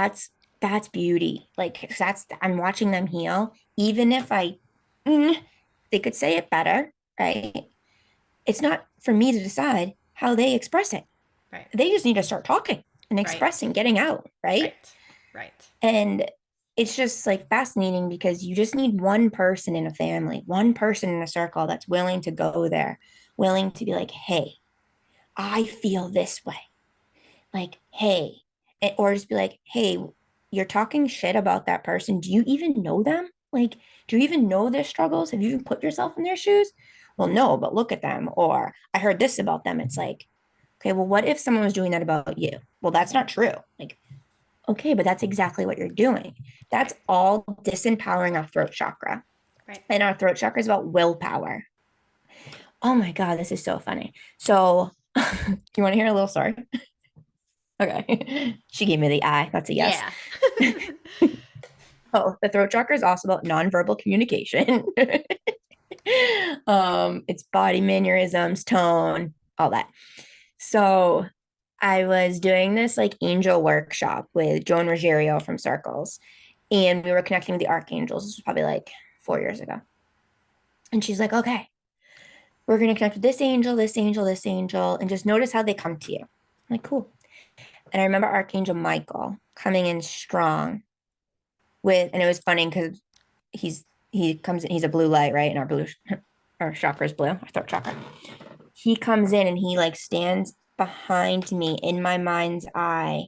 beauty. Like that's I'm watching them heal, even if they could say it better, right? It's not for me to decide how they express it. Right. They just need to start talking and Right. expressing, getting out, right? Right. Right. And it's just like fascinating because you just need one person in a family, one person in a circle that's willing to go there, willing to be like, hey, I feel this way. Like, hey, or just be like, hey, you're talking shit about that person. Do you even know them? Like, do you even know their struggles? Have you even put yourself in their shoes? Well, no, but look at them. Or I heard this about them. It's like, okay, well, what if someone was doing that about you? Well, that's not true. Like, okay, but that's exactly what you're doing. That's Right. all disempowering our throat chakra. Right. And our throat chakra is about willpower. Oh my God, this is so funny. So, you want to hear a little story? Okay. She gave me the eye. That's a yes. Yeah. Oh, the throat chakra is also about nonverbal communication. It's body mannerisms, tone, all that. So I was doing this like angel workshop with Joan Ruggiero from Circles, and we were connecting with the archangels. This was probably like 4 years ago. And she's like, okay, we're going to connect with this angel, this angel, this angel, and just notice how they come to you. I'm like, cool. And I remember Archangel Michael coming in strong with, and it was funny because he comes in, he's a blue light, right? And our chakra is blue, our throat chakra. He comes in and he like stands behind me in my mind's eye,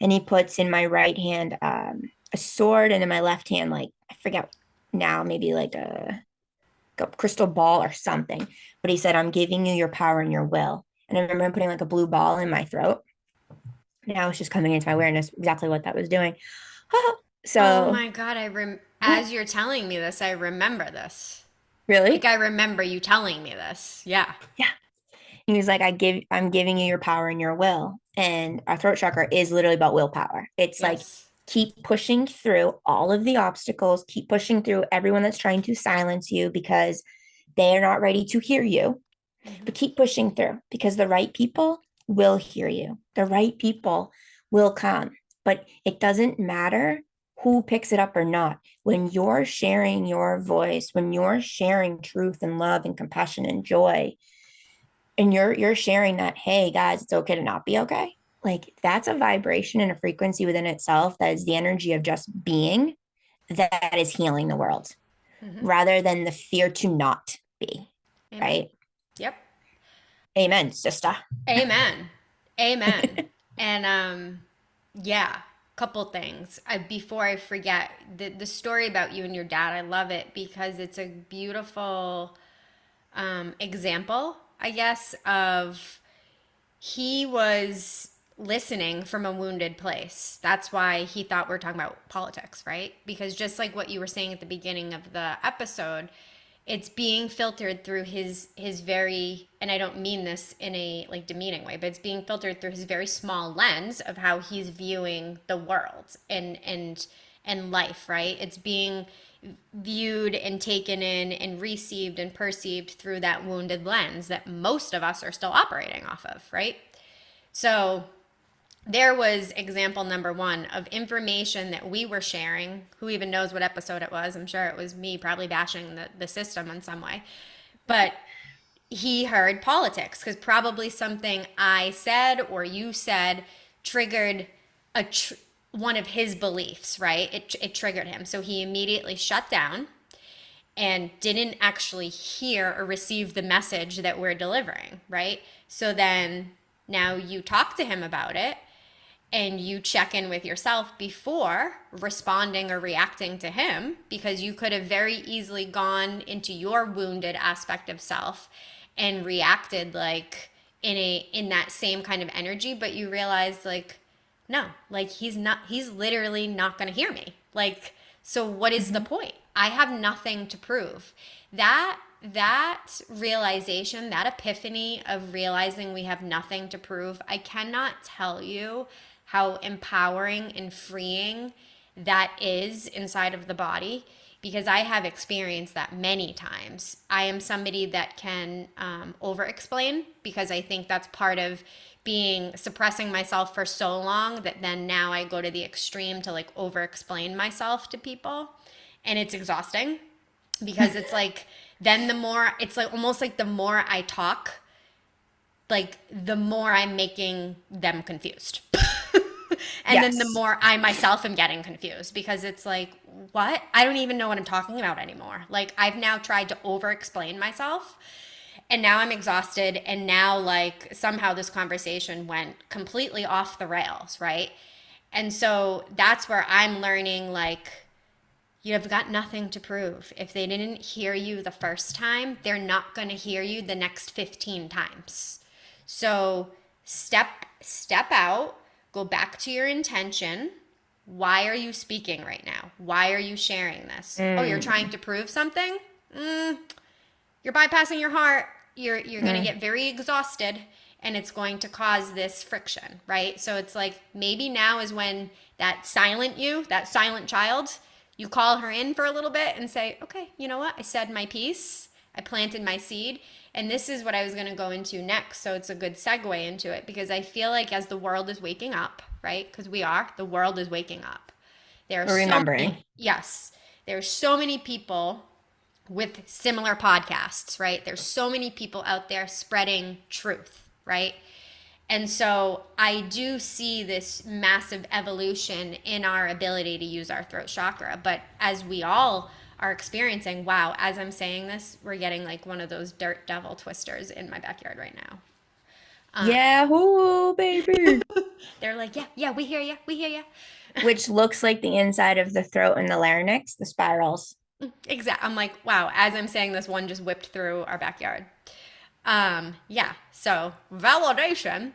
and he puts in my right hand a sword, and in my left hand, like I forget now, maybe like a crystal ball or something. But he said, "I'm giving you your power and your will." And I remember him putting like a blue ball in my throat. Now it's just coming into my awareness exactly what that was doing. Oh So my God, as you're telling me this, I remember this. Like really, I remember you telling me this. Yeah. yeah. He was like, I'm giving you your power and your will. And our throat chakra is literally about willpower. It's like, Yes. keep pushing through all of the obstacles, keep pushing through everyone that's trying to silence you because they are not ready to hear you. Hmm. But keep pushing through because the right people will hear you. The right people will come. But it doesn't matter who picks it up or not. When you're sharing your voice, when you're sharing truth and love and compassion and joy, and you're sharing that, hey guys, it's okay to not be okay. Like that's a vibration and a frequency within itself that is the energy of just being that is healing the world Hmm. rather than the fear to not be. Amen. Right? Yep. Amen, sister. Amen. Amen. And yeah, couple things. Before I forget, the story about you and your dad, I love it because it's a beautiful example, I guess, of he was listening from a wounded place. That's why he thought we are talking about politics, right? Because just like what you were saying at the beginning of the episode, it's being filtered through his very, and I don't mean this in a like demeaning way, but it's being filtered through his very small lens of how he's viewing the world and life, right? It's being viewed and taken in and received and perceived through that wounded lens that most of us are still operating off of, right? So there was example number one of information that we were sharing. Who even knows what episode it was? I'm sure it was me probably bashing the system in some way. But he heard politics because probably something I said or you said triggered a one of his beliefs, right? It triggered him. So he immediately shut down and didn't actually hear or receive the message that we're delivering, right? So then now you talk to him about it and you check in with yourself before responding or reacting to him, because you could have very easily gone into your wounded aspect of self and reacted like in that same kind of energy, but you realized like no, like he's literally not going to hear me. Like, so what is the Mm-hmm. point? I have nothing to prove. That realization, that epiphany of realizing we have nothing to prove, I cannot tell you how empowering and freeing that is inside of the body, because I have experienced that many times. I am somebody that can over explain, because I think that's part of being suppressing myself for so long that then now I go to the extreme to like over explain myself to people, and it's exhausting because it's like then the more it's like almost like the more I talk, like the more I'm making them confused. And then the Yes. more I myself am getting confused, because it's like, what? I don't even know what I'm talking about anymore. Like I've now tried to over explain myself and now I'm exhausted. And now, like, somehow this conversation went completely off the rails, right? And so that's where I'm learning, like, you have got nothing to prove. If they didn't hear you the first time, they're not going to hear you the next 15 times. So step out, go back to your intention. Why are you speaking right now? Why are you sharing this? Oh, you're trying Mm. to prove something? You're bypassing your heart. You're going to Mm. get very exhausted, and it's going to cause this friction, right? So it's like maybe now is when that silent you, that silent child, you call her in for a little bit and say, "Okay, you know what? I said my piece. I planted my seed." And this is what I was going to go into next. So it's a good segue into it, because I feel like as the world is waking up, right? Because the world is waking up. There are We're so remembering. many, yes, there are so many people with similar podcasts, right? There's so many people out there spreading truth, right? And so I do see this massive evolution in our ability to use our throat chakra. But as we all are experiencing, wow, as I'm saying this, we're getting like one of those dirt devil twisters in my backyard right now. Yahoo, baby. They're like, yeah, yeah, we hear you, we hear you. Which looks like the inside of the throat and the larynx, the spirals. Exactly. I'm like, wow, as I'm saying this, one just whipped through our backyard. Yeah, so validation.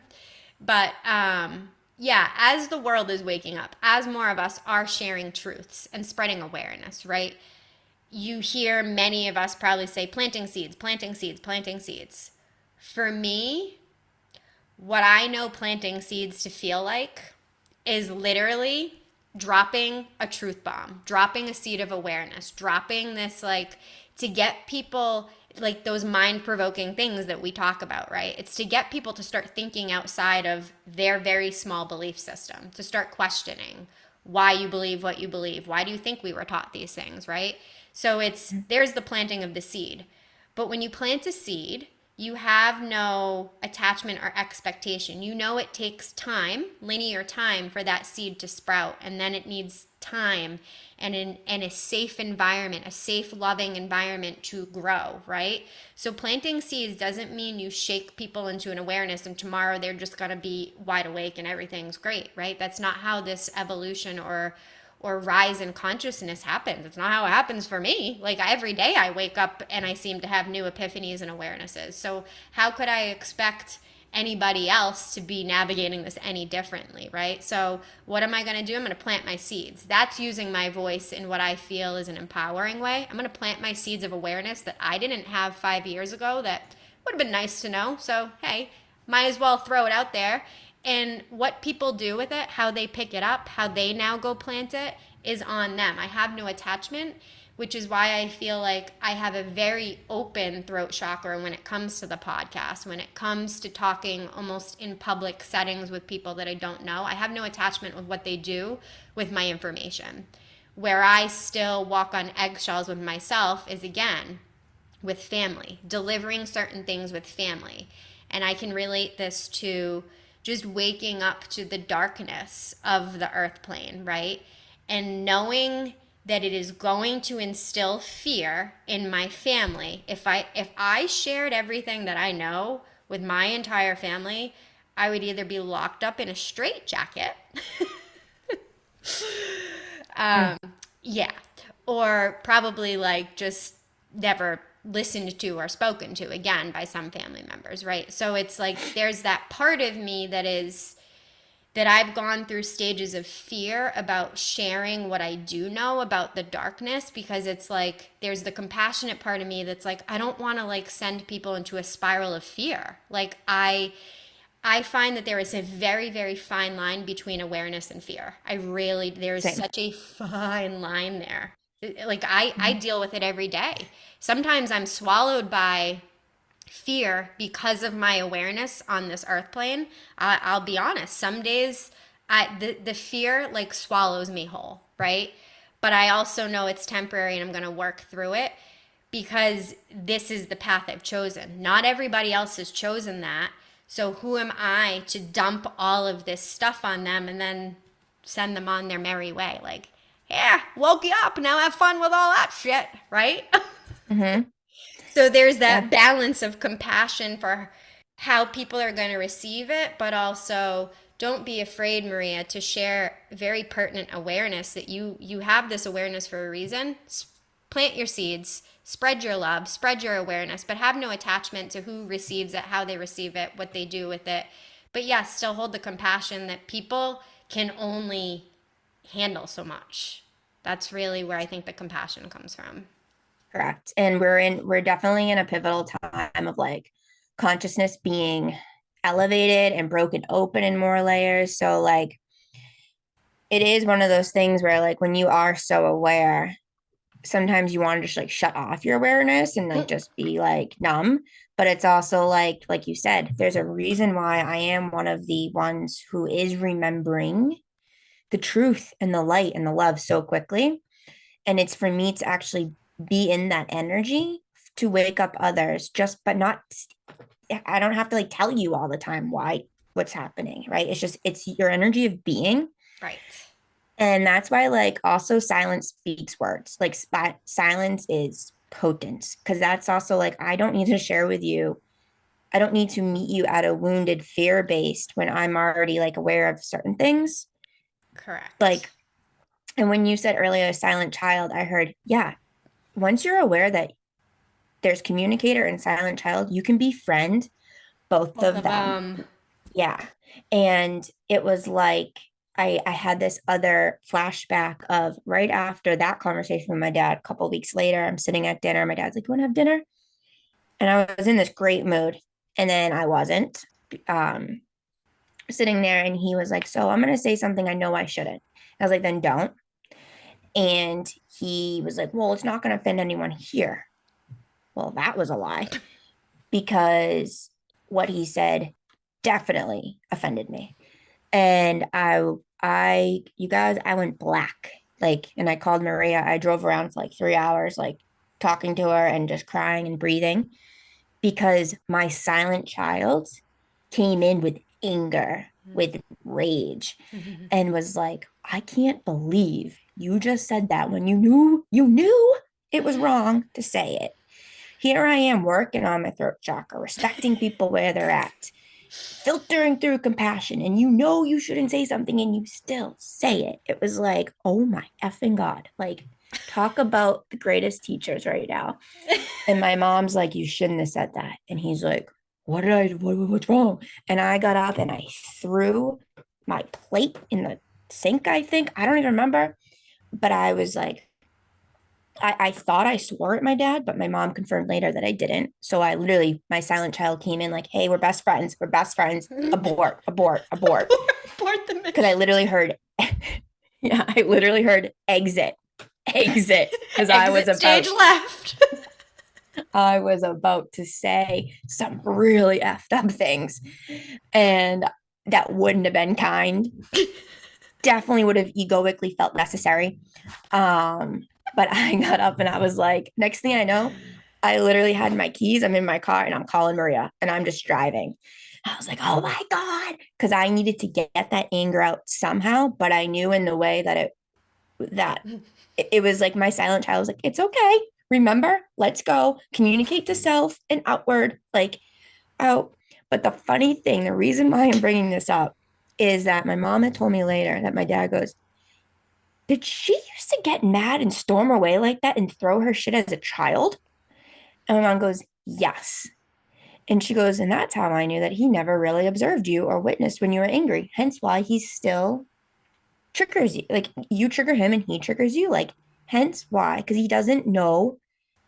But yeah, as the world is waking up, as more of us are sharing truths and spreading awareness, right? You hear many of us probably say planting seeds, planting seeds, planting seeds. For me, what I know planting seeds to feel like is literally dropping a truth bomb, dropping a seed of awareness, dropping this, like, to get people, like those mind provoking things that we talk about, right? It's to get people to start thinking outside of their very small belief system, to start questioning why you believe what you believe. Why do you think we were taught these things, right? So there's the planting of the seed. But when you plant a seed, you have no attachment or expectation. You know it takes time, linear time, for that seed to sprout, and then it needs time and a safe environment, a safe, loving environment to grow, right? So planting seeds doesn't mean you shake people into an awareness and tomorrow they're just going to be wide awake and everything's great, right? That's not how this evolution or rise in consciousness happens. It's not how it happens for me. Like every day I wake up and I seem to have new epiphanies and awarenesses. So how could I expect anybody else to be navigating this any differently, right? So what am I going to do? I'm going to plant my seeds. That's using my voice in what I feel is an empowering way. I'm going to plant my seeds of awareness that I didn't have 5 years ago that would have been nice to know. So, hey, might as well throw it out there. And what people do with it, how they pick it up, how they now go plant it, is on them. I have no attachment, which is why I feel like I have a very open throat chakra when it comes to the podcast, when it comes to talking almost in public settings with people that I don't know. I have no attachment with what they do with my information. Where I still walk on eggshells with myself is, again, with family, delivering certain things with family. And I can relate this to just waking up to the darkness of the earth plane, right? And knowing that it is going to instill fear in my family. If I shared everything that I know with my entire family, I would either be locked up in a straitjacket. Mm. Yeah. Or probably like just never listened to or spoken to again by some family members, right? So it's like there's that part of me that I've gone through stages of fear about sharing what I do know about the darkness, because it's like there's the compassionate part of me that's like I don't want to like send people into a spiral of fear. Like I find that there is a very, very fine line between awareness and fear. I really, there's Same. such a fine line there. Like I Mhm. deal with it every day. Sometimes I'm swallowed by fear because of my awareness on this earth plane. I'll be honest. Some days, the fear like swallows me whole, right? But I also know it's temporary, and I'm going to work through it because this is the path I've chosen. Not everybody else has chosen that. So who am I to dump all of this stuff on them and then send them on their merry way? Like, yeah, woke you up. Now have fun with all that shit, right? Mhm. So there's Yeah. that balance of compassion for how people are going to receive it, but also don't be afraid, Maria, to share very pertinent awareness that you have this awareness for a reason. Plant your seeds, spread your love, spread your awareness, but have no attachment to who receives it, how they receive it, what they do with it. But yes, still hold the compassion that people can only handle so much. That's really where I think the compassion comes from. Correct. And we're definitely in a pivotal time of like consciousness being elevated and broken open in more layers. So like it is one of those things where like when you are so aware, sometimes you want to just like shut off your awareness and like just be like numb. But it's also like you said, there's a reason why I am one of the ones who is remembering the truth and the light and the love so quickly. And it's for me to actually be in that energy to wake up others, just but not, I don't have to like tell you all the time why what's happening, right? It's just it's your energy of being. Right. And that's why like also silence speaks words. Like silence is potent, because that's also like I don't need to share with you. I don't need to meet you at a wounded fear based when I'm already like aware of certain things. Correct. Like, and when you said earlier silent child, I heard, yeah, once you're aware that there's communicator and silent child, you can befriend both Both of of them. them. Yeah. And it was like I had this other flashback of right after that conversation with my dad, a couple of weeks later, I'm sitting at dinner. My dad's like, "You want to have dinner?" And I was in this great mood. And then I wasn't. Um, Sitting there and he was like, "So I'm gonna say something I know I shouldn't." I was like, "Then don't." And he was like, "Well, it's not gonna offend anyone here." Well, that was a lie, because what he said definitely offended me. And you guys, I went black. Like, and I called Maria. I drove around for like 3 hours, like talking to her and just crying and breathing, because my silent child came in with anger, with rage, and was like, I can't believe you just said that when you knew it was wrong to say it. Here I am working on my throat chakra, respecting people where they're at, filtering through compassion, and you know you shouldn't say something and you still say it. It was like, oh my effing God. Like, talk about the greatest teachers right now. And my mom's like, you shouldn't have said that. And he's like, what's wrong? And I got up and I threw my plate in the sink, I think. I don't even remember. But I was like, I thought I swore at my dad, but my mom confirmed later that I didn't. So I literally, my silent child came in like, hey, we're best friends. We're best friends. Abort, abort, abort. Abort the Because I mission. literally heard, yeah, I literally heard exit, exit. Because Exit stage left. I was about to say some really effed up things. And that wouldn't have been kind. Definitely would have egoically felt necessary. But I got up and I was like, next thing I know, I literally had my keys. I'm in my car and I'm calling Maria and I'm just driving. I was like, oh my God. Because I needed to get that anger out somehow. But I knew in the way that it was like my silent child was like, it's okay. Remember, let's go. Communicate to self and outward, like out. But the funny thing, the reason why I'm bringing this up is that my mom had told me later that my dad goes, did she used to get mad and storm away like that and throw her shit as a child? And my mom goes, yes. And she goes, and that's how I knew that he never really observed you or witnessed when you were angry. Hence why he still triggers you. Like you trigger him and he triggers you. Like, hence why, because he doesn't know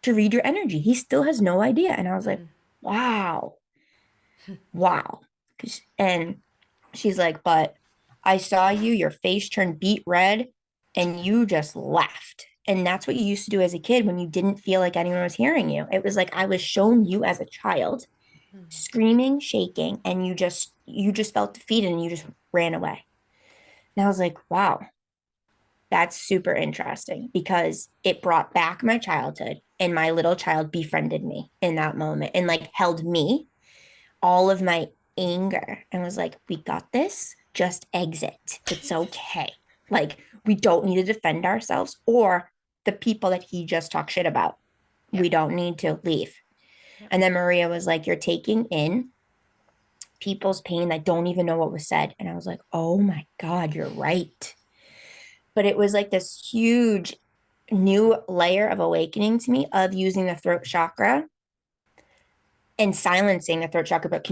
to read your energy. He still has no idea. And I was like, wow, wow. And she's like, but I saw you, your face turned beet red, and you just left. And that's what you used to do as a kid when you didn't feel like anyone was hearing you. It was like I was shown you as a child screaming, shaking, and you just felt defeated and you just ran away. And I was like, wow, that's super interesting because it brought back my childhood and my little child befriended me in that moment and like held me all of my anger and was like, we got this, just exit. It's okay. Like, we don't need to defend ourselves or the people that he just talked shit about. Yep. We don't need to leave. Yep. And then Maria was like, you're taking in people's pain that don't even know what was said. And I was like, oh my God, you're right. But it was like this huge new layer of awakening to me of using the throat chakra and silencing the throat chakra, but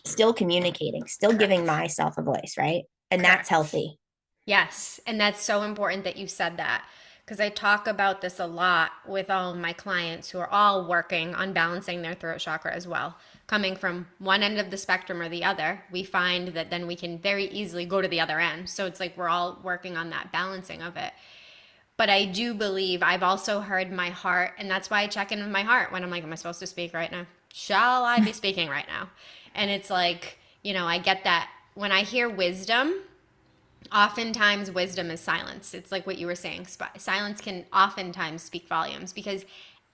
still communicating, still giving Correct. myself a voice, right? And that's Correct. healthy. Yes, and that's so important that you said that because I talk about this a lot with all of my clients who are all working on balancing their throat chakra as well. Coming from one end of the spectrum or the other, we find that then we can very easily go to the other end. So it's like we're all working on that balancing of it. But I do believe I've also heard my heart, and that's why I check in with my heart when I'm like, am I supposed to speak right now? Shall I be speaking right now? And it's like, I get that when I hear wisdom, oftentimes wisdom is silence. It's like what you were saying. Silence can oftentimes speak volumes because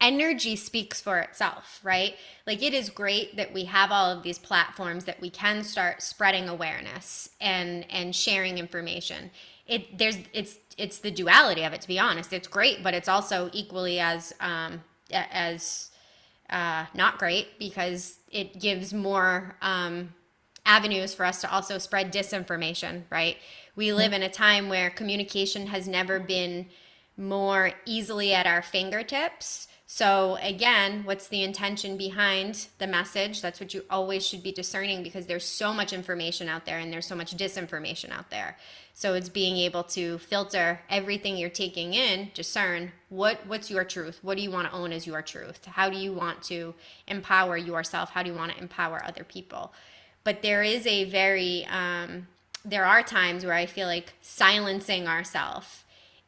energy speaks for itself, right? Like it is great that we have all of these platforms that we can start spreading awareness and sharing information. It's the duality of it, to be honest. It's great, but it's also equally as not great because it gives more avenues for us to also spread disinformation, right? We live in a time where communication has never been more easily at our fingertips. So, again, what's the intention behind the message? That's what you always should be discerning because there's so much information out there and there's so much disinformation out there. So, it's being able to filter everything you're taking in, discern what's your truth? What do you want to own as your truth? How do you want to empower yourself? How do you want to empower other people? But there are times where I feel like silencing ourselves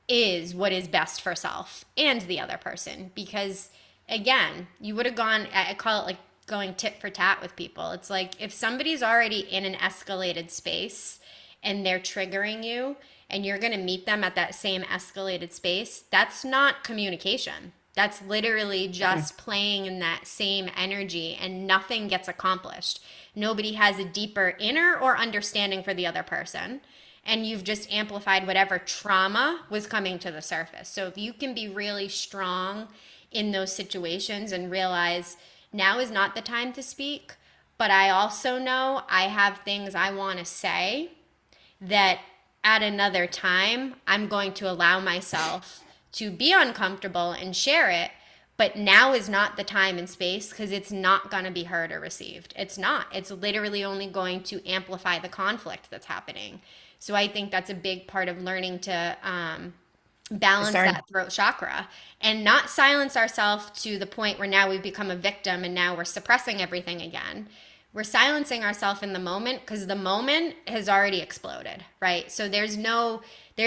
is what is best for self and the other person. Because again, you would have gone, I call it like going tit for tat with people. It's like if somebody's already in an escalated space and they're triggering you and you're going to meet them at that same escalated space, that's not communication. That's literally just playing in that same energy and nothing gets accomplished. Nobody has a deeper inner or understanding for the other person. And you've just amplified whatever trauma was coming to the surface. So if you can be really strong in those situations and realize now is not the time to speak, but I also know I have things I want to say that at another time I'm going to allow myself to be uncomfortable and share it, but now is not the time and space because it's not going to be heard or received. It's not. It's literally only going to amplify the conflict that's happening. So I think that's a big part of learning to balance Discern. that throat chakra and not silence ourselves to the point where now we've become a victim and now we're suppressing everything again. We're silencing ourselves in the moment because the moment has already exploded, right? So there's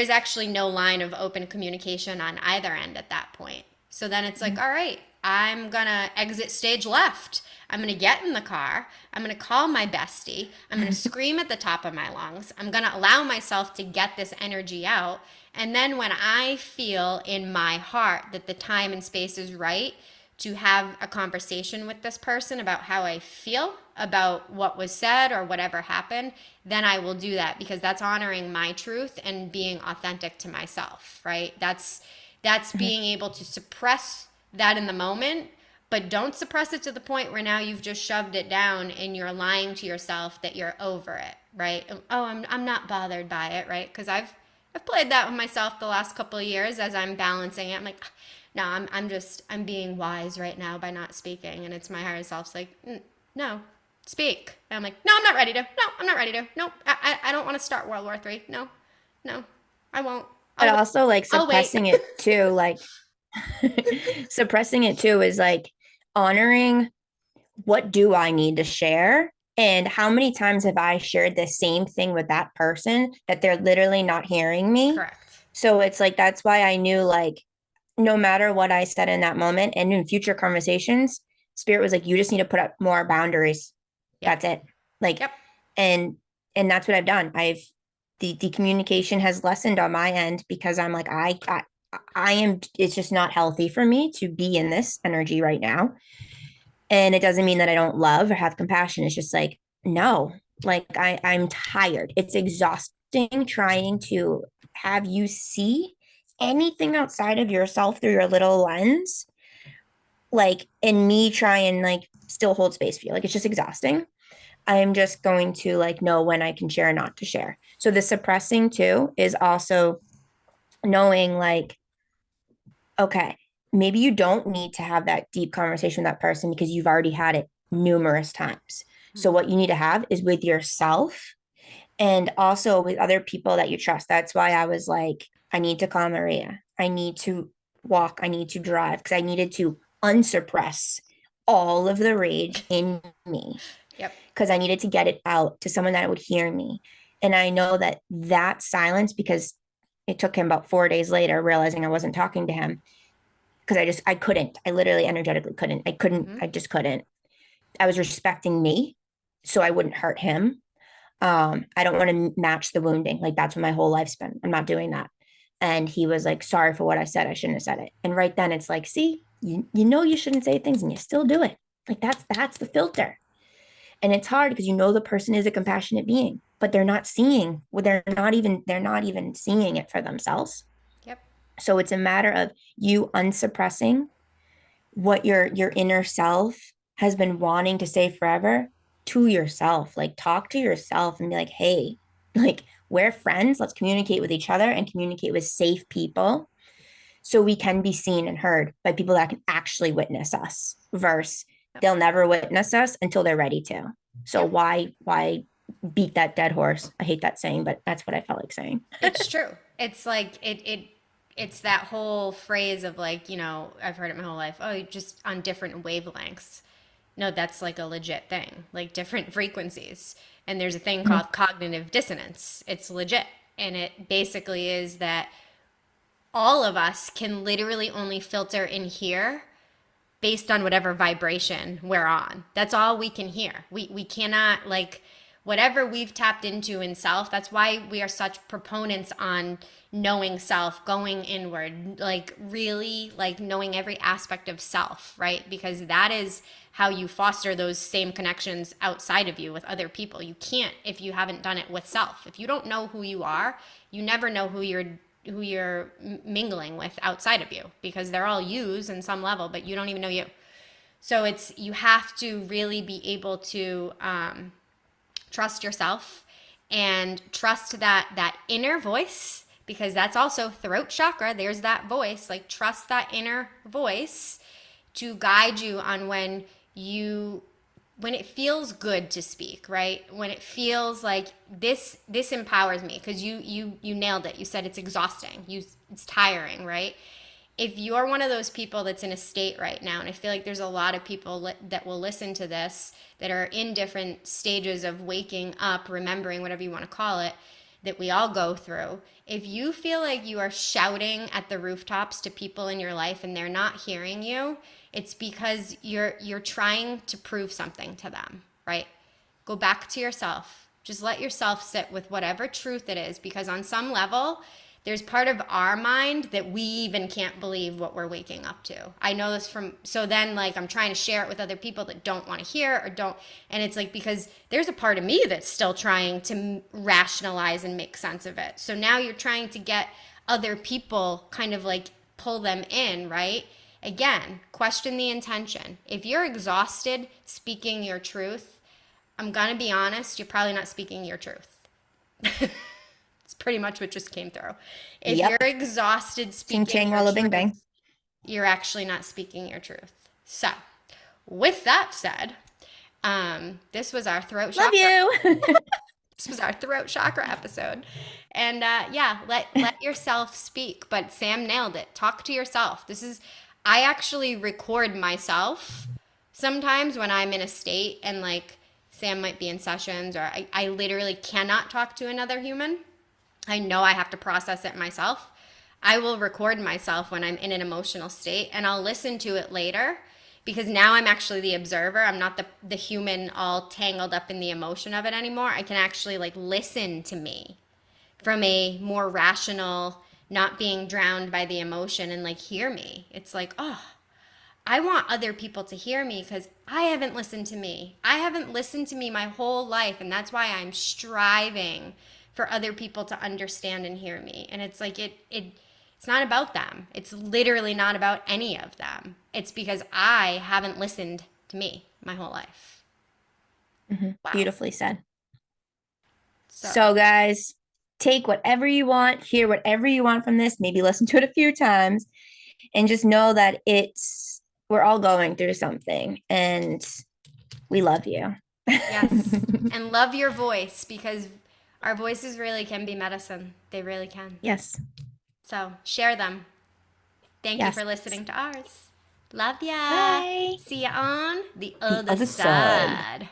actually no line of open communication on either end at that point. So then it's like, all right, I'm gonna exit stage left. I'm gonna get in the car. I'm gonna call my bestie. I'm gonna scream at the top of my lungs. I'm gonna allow myself to get this energy out. And then when I feel in my heart that the time and space is right to have a conversation with this person about how I feel about what was said or whatever happened, then I will do that, because that's honoring my truth and being authentic to myself, right? That's Mhm. being able to suppress that in the moment, but don't suppress it to the point where now you've just shoved it down and you're lying to yourself that you're over it, right? Oh, I'm not bothered by it, right? Because I've played that with myself the last couple of years as I'm balancing it. I'm like, no, I'm being wise right now by not speaking, and it's my higher self's like, no, speak. And I'm like, no, I'm not ready to. No, I'm not ready to. No, I don't want to start World War III. No, no, I won't. But I'll wait. also like I'll wait. suppressing it too, like suppressing it too is like honoring what do I need to share? And how many times have I shared the same thing with that person that they're literally not hearing me? Correct. So it's like, that's why I knew, like, no matter what I said in that moment and in future conversations, Spirit was like, you just need to put up more boundaries. Yep. That's it. Like, Yep. and, and that's what I've done. The communication has lessened on my end because I'm like, I am, it's just not healthy for me to be in this energy right now. And it doesn't mean that I don't love or have compassion. It's just like, no, like I'm tired. It's exhausting trying to have you see anything outside of yourself through your little lens. Like, and me try and like still hold space for you. Like, it's just exhausting. I'm just going to like know when I can share and not to share. So the suppressing too is also knowing like, okay, maybe you don't need to have that deep conversation with that person because you've already had it numerous times. So Mm-hmm. what you need to have is with yourself and also with other people that you trust. That's why I was like, I need to call Maria. I need to walk. I need to drive because I needed to unsuppress all of the rage in me Yep. because I needed to get it out to someone that would hear me. And I know that that silence, because it took him about 4 days later, realizing I wasn't talking to him, because I couldn't. I literally energetically couldn't. Mm-hmm. I just couldn't. I was respecting me so I wouldn't hurt him. I don't want to match the wounding. Like that's what my whole life's been. I'm not doing that. And he was like, sorry for what I said. I shouldn't have said it. And right then it's like, see, you know you shouldn't say things and you still do it. Like that's the filter. And it's hard because you know the person is a compassionate being, but they're not seeing, well, they're not even seeing it for themselves. Yep. So it's a matter of you unsuppressing what your inner self has been wanting to say forever to yourself. Like talk to yourself and be like, hey, like we're friends. Let's communicate with each other and communicate with safe people so we can be seen and heard by people that can actually witness us versus Yep. they'll never witness us until they're ready to. So Yep. why beat that dead horse? I hate that saying, but that's what I felt like saying. It's true. It's like it's that whole phrase of like, I've heard it my whole life. Oh, you're just on different wavelengths. No, that's like a legit thing, like different frequencies. And there's a thing Mhm. called cognitive dissonance. It's legit. And it basically is that all of us can literally only filter in here based on whatever vibration we're on. That's all we can hear. We cannot like whatever we've tapped into in self. That's why we are such proponents on knowing self, going inward, like really like knowing every aspect of self, right? Because that is how you foster those same connections outside of you with other people. You can't if you haven't done it with self. If you don't know who you are, you never know who you're mingling with outside of you, because they're all yous in some level, but you don't even know you. So you have to really be able to trust yourself and trust that inner voice, because that's also throat chakra. There's that voice. Like trust that inner voice to guide you on when it feels good to speak, right? When it feels like this empowers me, because you nailed it. You said it's exhausting. It's tiring, right? If you're one of those people that's in a state right now, and I feel like there's a lot of people that will listen to this that are in different stages of waking up, remembering, whatever you want to call it, that we all go through. If you feel like you are shouting at the rooftops to people in your life and they're not hearing you, it's because you're trying to prove something to them, right? Go back to yourself. Just let yourself sit with whatever truth it is, because on some level, there's part of our mind that we even can't believe what we're waking up to. I know this from, so then like I'm trying to share it with other people that don't want to hear or don't, and it's like because there's a part of me that's still trying to rationalize and make sense of it. So now you're trying to get other people kind of like pull them in, right? Again, question the intention. If you're exhausted speaking your truth, I'm gonna be honest, you're probably not speaking your truth. It's pretty much what just came through. If you're Yep. exhausted Ching speaking chang your wallow bing bang. truth, you're actually not speaking your truth. So, with that said, this was our throat Love chakra. you. This was our throat chakra episode, and yeah, let yourself speak. But Sam nailed it. Talk to yourself. This is I actually record myself sometimes when I'm in a state and like Sam might be in sessions or I literally cannot talk to another human. I know I have to process it myself. I will record myself when I'm in an emotional state and I'll listen to it later because now I'm actually the observer. I'm not the human all tangled up in the emotion of it anymore. I can actually like listen to me from a more rational, not being drowned by the emotion and like hear me. It's like, oh, I want other people to hear me because I haven't listened to me. I haven't listened to me my whole life. And that's why I'm striving for other people to understand and hear me. And it's like, it's not about them. It's literally not about any of them. It's because I haven't listened to me my whole life. Wow. Beautifully said. So, So, guys, take whatever you want, hear whatever you want from this, maybe listen to it a few times, and just know that we're all going through something and we love you. yes. And love your voice because our voices really can be medicine. They really can. Yes. So, share them. Thank you Yes. for listening to ours. Love ya. Bye. See ya on the The other other side. side.